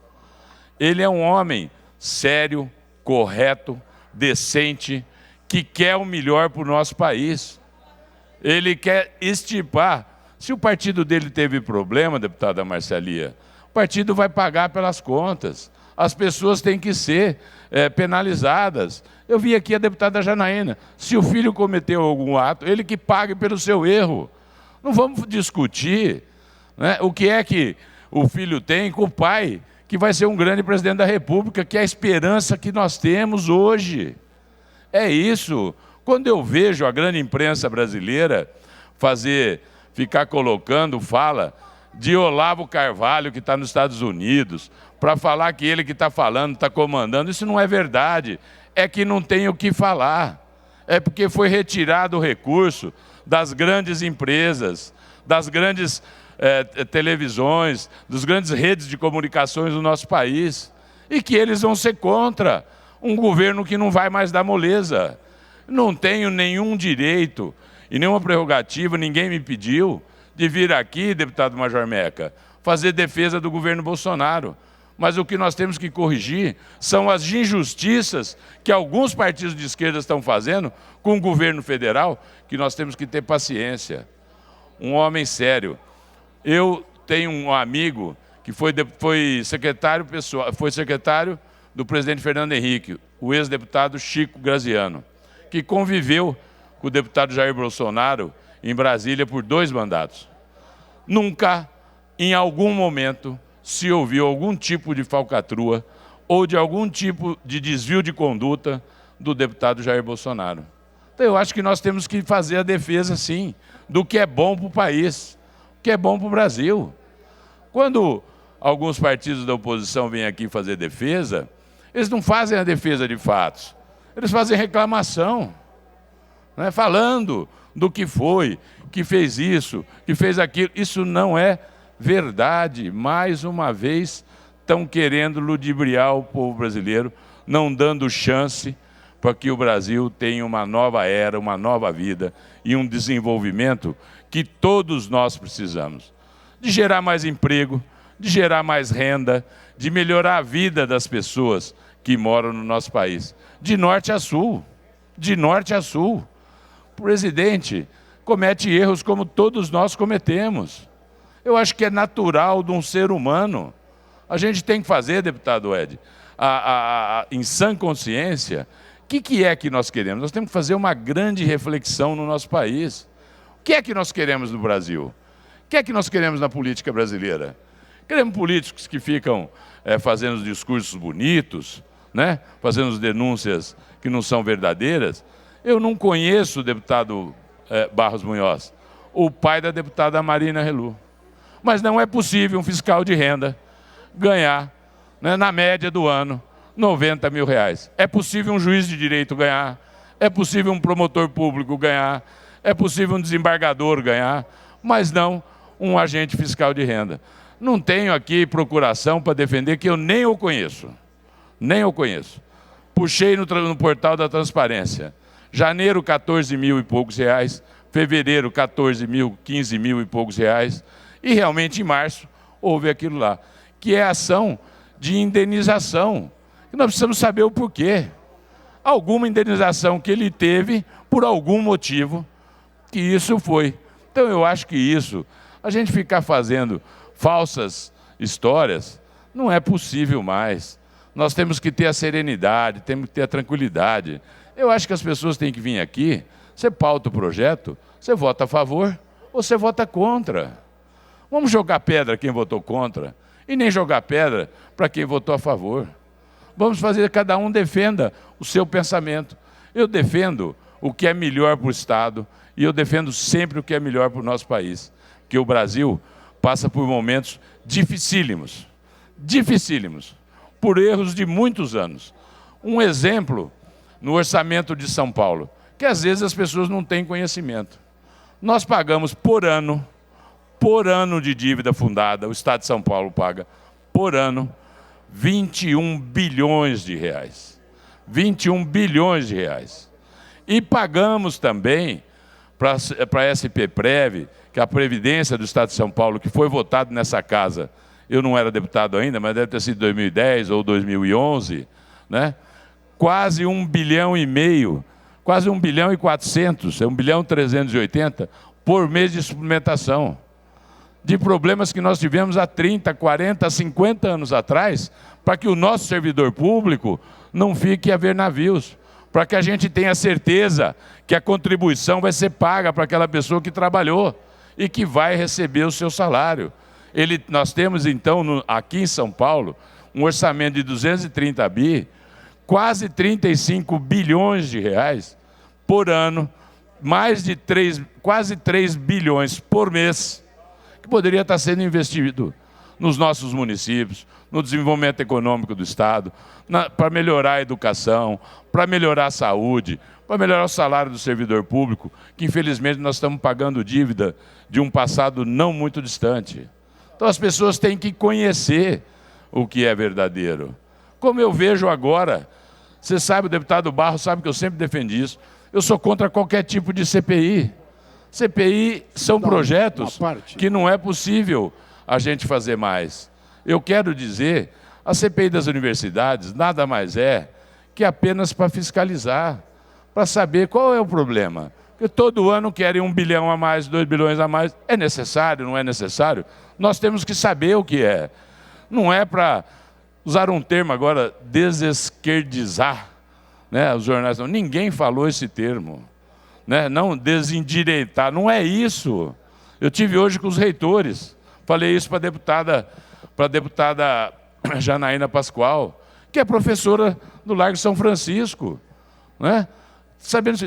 J: Ele é um homem sério, correto, decente, que quer o melhor para o nosso país. Ele quer extirpar. Se o partido dele teve problema, deputada Marcelia, o partido vai pagar pelas contas. As pessoas têm que ser penalizadas. Eu vi aqui a deputada Janaína, se o filho cometeu algum ato, ele que pague pelo seu erro. Não vamos discutir, né, o que é que o filho tem com o pai, que vai ser um grande presidente da República, que é a esperança que nós temos hoje. É isso. Quando eu vejo a grande imprensa brasileira ficar colocando fala de Olavo Carvalho, que está nos Estados Unidos, para falar que ele que está falando, está comandando, isso não é verdade. É que não tem o que falar. É porque foi retirado o recurso das grandes empresas, das grandes televisões, das grandes redes de comunicações do nosso país, e que eles vão ser contra um governo que não vai mais dar moleza. Não tenho nenhum direito e nenhuma prerrogativa, ninguém me pediu de vir aqui, deputado Major Meca, fazer defesa do governo Bolsonaro. Mas o que nós temos que corrigir são as injustiças que alguns partidos de esquerda estão fazendo com o governo federal, que nós temos que ter paciência. Um homem sério. Eu tenho um amigo que foi secretário do presidente Fernando Henrique, o ex-deputado Chico Graziano, que conviveu com o deputado Jair Bolsonaro em Brasília por 2 mandatos. Nunca, em algum momento, se ouviu algum tipo de falcatrua ou de algum tipo de desvio de conduta do deputado Jair Bolsonaro. Então, eu acho que nós temos que fazer a defesa, sim, do que é bom para o país, o que é bom para o Brasil. Quando alguns partidos da oposição vêm aqui fazer defesa, eles não fazem a defesa de fatos, eles fazem reclamação, né, falando do que foi, que fez isso, que fez aquilo. Isso não é verdade. Mais uma vez, estão querendo ludibriar o povo brasileiro, não dando chance para que o Brasil tenha uma nova era, uma nova vida e um desenvolvimento que todos nós precisamos. de gerar mais emprego, de gerar mais renda, de melhorar a vida das pessoas que moram no nosso país, de norte a sul, de norte a sul. O presidente comete erros como todos nós cometemos. Eu acho que é natural de um ser humano. A gente tem que fazer, deputado Ed, em sã consciência, o que é que nós queremos? Nós temos que fazer uma grande reflexão no nosso país. O que é que nós queremos no Brasil? O que é que nós queremos na política brasileira? Queremos políticos que ficam fazendo discursos bonitos, né? Fazendo denúncias que não são verdadeiras. Eu não conheço o deputado Barros Munhoz, o pai da deputada Marina Helu. Mas não é possível um fiscal de renda ganhar, né, na média do ano, R$90 mil. É possível um juiz de direito ganhar, é possível um promotor público ganhar, é possível um desembargador ganhar, mas não um agente fiscal de renda. Não tenho aqui procuração para defender, que eu nem o conheço. Nem o conheço. Puxei no portal da transparência. Janeiro, 14 mil e poucos reais. Fevereiro, 14 mil, 15 mil e poucos reais. E realmente em março houve aquilo lá, que é ação de indenização. E nós precisamos saber o porquê. Alguma indenização que ele teve por algum motivo que isso foi. Então eu acho que isso, a gente ficar fazendo falsas histórias, não é possível mais. Nós temos que ter a serenidade, temos que ter a tranquilidade. Eu acho que as pessoas têm que vir aqui, você pauta o projeto, você vota a favor ou você vota contra. Vamos jogar pedra quem votou contra e nem jogar pedra para quem votou a favor. Vamos fazer, cada um defenda o seu pensamento. Eu defendo o que é melhor para o Estado e eu defendo sempre o que é melhor para o nosso país. Porque o Brasil passa por momentos dificílimos, dificílimos, por erros de muitos anos. Um exemplo no orçamento de São Paulo, que às vezes as pessoas não têm conhecimento. Nós pagamos por ano de dívida fundada, o Estado de São Paulo paga por ano 21 bilhões de reais. 21 bilhões de reais. E pagamos também para a SP-Prev, que é a Previdência do Estado de São Paulo, que foi votado nessa casa. Eu não era deputado ainda, mas deve ter sido 2010 ou 2011, né? Quase 1,5 bilhão, quase 1,4 bilhão, 1,380 bilhão por mês de suplementação. De problemas que nós tivemos há 30, 40, 50 anos atrás, para que o nosso servidor público não fique a ver navios, para que a gente tenha certeza que a contribuição vai ser paga para aquela pessoa que trabalhou e que vai receber o seu salário. Nós temos, então, aqui em São Paulo, um orçamento de 230 bi, quase 35 bilhões de reais por ano, quase 3 bilhões por mês, que poderia estar sendo investido nos nossos municípios, no desenvolvimento econômico do Estado, para melhorar a educação, para melhorar a saúde, para melhorar o salário do servidor público, que infelizmente nós estamos pagando dívida de um passado não muito distante. Então as pessoas têm que conhecer o que é verdadeiro. Como eu vejo agora, você sabe, o deputado Barros sabe que eu sempre defendi isso, eu sou contra qualquer tipo de CPI. CPI são projetos que não é possível a gente fazer mais. Eu quero dizer, a CPI das universidades nada mais é que apenas para fiscalizar, para saber qual é o problema. Porque todo ano querem 1 bilhão a mais, 2 bilhões a mais. É necessário, não é necessário? Nós temos que saber o que é. Não é para usar um termo agora, desesquerdizar, né, os jornais. Não. Ninguém falou esse termo. Né? Não desendireitar, não é isso. Eu tive hoje com os reitores, falei isso para a deputada Janaína Pascoal, que é professora do Largo São Francisco. Né?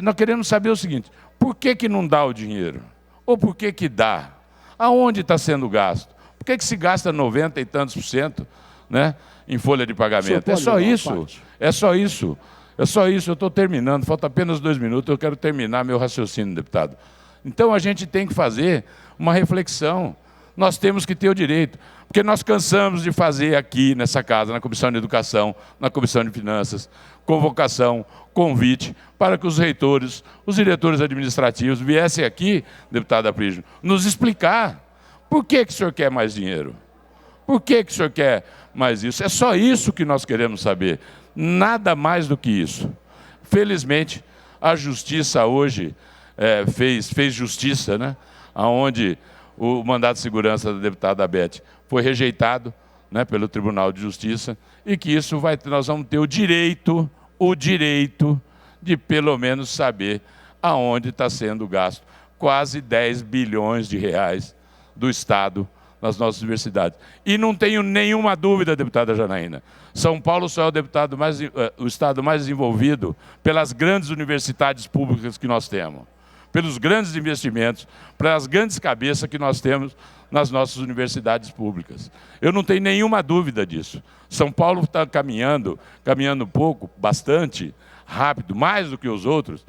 J: Nós queremos saber o seguinte, por que não dá o dinheiro? Ou por que dá? Aonde está sendo gasto? Por que se gasta 90 e tantos %, né, em folha de pagamento? É só isso, é só isso. É só isso, eu estou terminando, falta apenas 2 minutos, eu quero terminar meu raciocínio, deputado. Então a gente tem que fazer uma reflexão, nós temos que ter o direito, porque nós cansamos de fazer aqui nessa casa, na Comissão de Educação, na Comissão de Finanças, convocação, convite, para que os reitores, os diretores administrativos viessem aqui, deputada Aprígio, nos explicar Por que o senhor quer mais dinheiro? Por que o senhor quer mais isso? É só isso que nós queremos saber. Nada mais do que isso. Felizmente, a Justiça hoje fez justiça, né? Onde o mandato de segurança da deputada Beth foi rejeitado, né, pelo Tribunal de Justiça, e que isso nós vamos ter o direito de pelo menos saber aonde está sendo gasto quase 10 bilhões de reais do Estado nas nossas universidades. E não tenho nenhuma dúvida, deputada Janaína, São Paulo só é o estado mais desenvolvido pelas grandes universidades públicas que nós temos, pelos grandes investimentos, pelas grandes cabeças que nós temos nas nossas universidades públicas. Eu não tenho nenhuma dúvida disso. São Paulo está caminhando pouco, bastante rápido, mais do que os outros,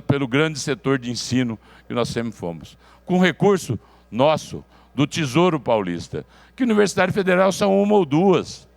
J: pelo grande setor de ensino que nós sempre fomos. Com recurso nosso, do Tesouro Paulista, que Universidade Federal são uma ou duas.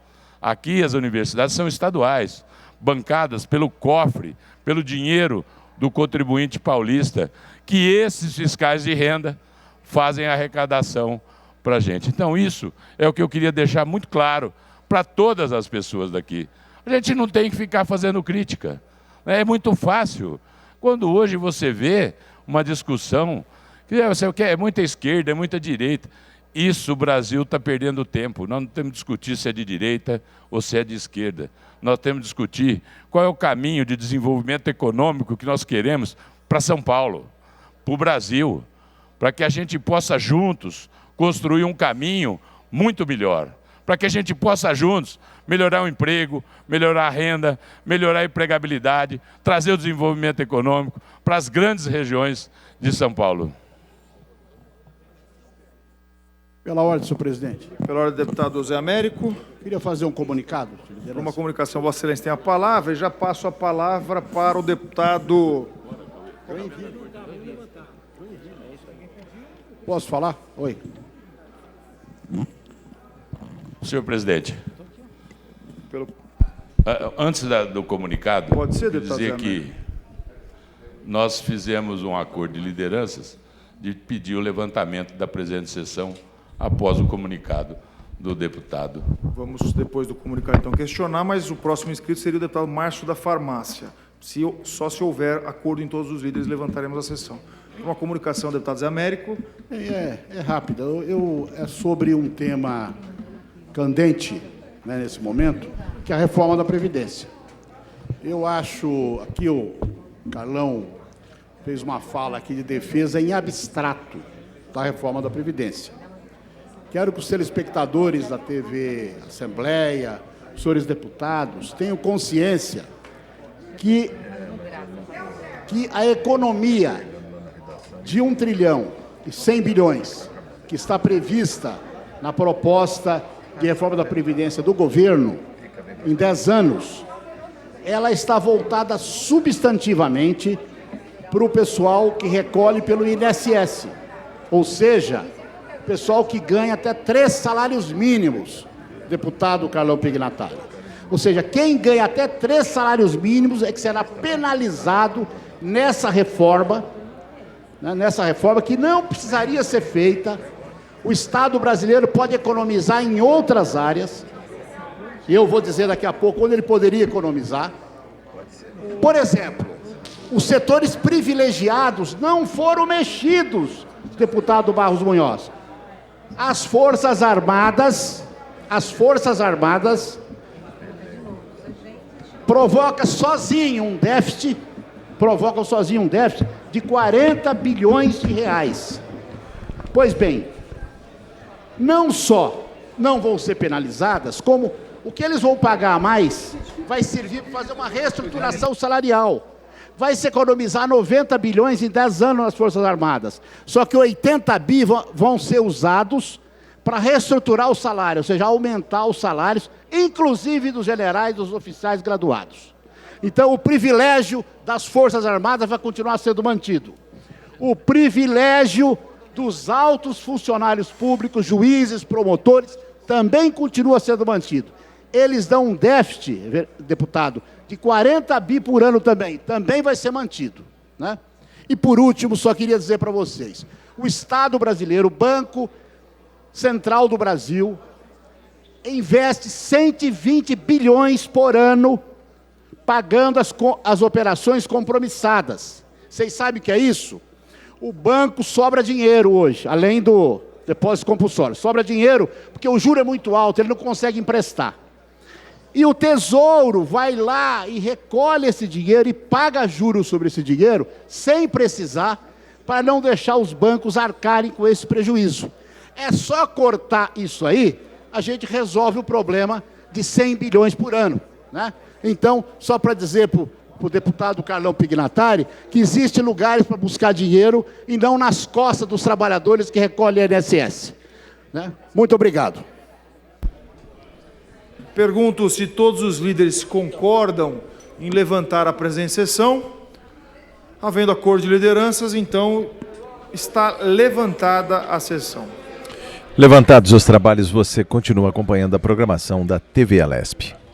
J: Aqui as universidades são estaduais, bancadas pelo cofre, pelo dinheiro do contribuinte paulista, que esses fiscais de renda fazem a arrecadação para a gente. Então isso é o que eu queria deixar muito claro para todas as pessoas daqui. A gente não tem que ficar fazendo crítica. É muito fácil. Quando hoje você vê uma discussão que é muita esquerda, é muita direita. Isso o Brasil está perdendo tempo. Nós não temos que discutir se é de direita ou se é de esquerda. Nós temos que discutir qual é o caminho de desenvolvimento econômico que nós queremos para São Paulo, para o Brasil, para que a gente possa juntos construir um caminho muito melhor, para que a gente possa juntos melhorar o emprego, melhorar a renda, melhorar a empregabilidade, trazer o desenvolvimento econômico para as grandes regiões de São Paulo.
L: Pela ordem, senhor presidente.
A: Pela ordem, deputado Zé Américo.
L: Queria fazer um comunicado.
A: Por uma comunicação, Vossa Excelência tem a palavra e já passo a palavra para o deputado...
L: Posso falar? Oi.
J: Senhor presidente, antes do comunicado,
A: pode ser, deputado
J: dizer que nós fizemos um acordo de lideranças de pedir o levantamento da presente sessão após o comunicado do deputado.
A: Vamos, depois do comunicado, então, questionar, mas o próximo inscrito seria o deputado Márcio da Farmácia. Só se houver acordo em todos os líderes, levantaremos a sessão. Uma comunicação, deputado Zé Américo.
L: É rápida. É sobre um tema candente, né, nesse momento, que é a reforma da Previdência. Eu acho, aqui o Carlão fez uma fala aqui de defesa em abstrato da reforma da Previdência. Quero que os telespectadores da TV Assembleia, os senhores deputados, tenham consciência que a economia de 1 trilhão e 100 bilhões que está prevista na proposta de reforma da Previdência do governo em 10 anos, ela está voltada substantivamente para o pessoal que recolhe pelo INSS, ou seja, pessoal que ganha até 3 salários mínimos, deputado Carlão Pignatari. Ou seja, quem ganha até 3 salários mínimos é que será penalizado nessa reforma, né, que não precisaria ser feita. O Estado brasileiro pode economizar em outras áreas, e eu vou dizer daqui a pouco onde ele poderia economizar. Por exemplo, os setores privilegiados não foram mexidos, deputado Barros Munhoz. As Forças Armadas provocam sozinho um déficit de 40 bilhões de reais. Pois bem, não só não vão ser penalizadas, como o que eles vão pagar a mais vai servir para fazer uma reestruturação salarial. Vai se economizar 90 bilhões em 10 anos nas Forças Armadas. Só que 80 bi vão ser usados para reestruturar o salário, ou seja, aumentar os salários, inclusive dos generais e dos oficiais graduados. Então, o privilégio das Forças Armadas vai continuar sendo mantido. O privilégio dos altos funcionários públicos, juízes, promotores, também continua sendo mantido. Eles dão um déficit, deputado, de 40 bi por ano também vai ser mantido, né? E por último, só queria dizer para vocês, o Estado brasileiro, o banco Central do Brasil investe 120 bilhões por ano pagando as operações compromissadas. Vocês sabem o que é isso? O banco sobra dinheiro hoje, além do depósito compulsório. Sobra dinheiro porque o juro é muito alto, ele não consegue emprestar. E o Tesouro vai lá e recolhe esse dinheiro e paga juros sobre esse dinheiro, sem precisar, para não deixar os bancos arcarem com esse prejuízo. É só cortar isso aí, a gente resolve o problema de 100 bilhões por ano, né? Então, só para dizer para o deputado Carlão Pignatari que existem lugares para buscar dinheiro e não nas costas dos trabalhadores que recolhem a INSS. Né? Muito obrigado.
A: Pergunto se todos os líderes concordam em levantar a presente sessão. Havendo acordo de lideranças, então está levantada a sessão.
M: Levantados os trabalhos, você continua acompanhando a programação da TV Alesp.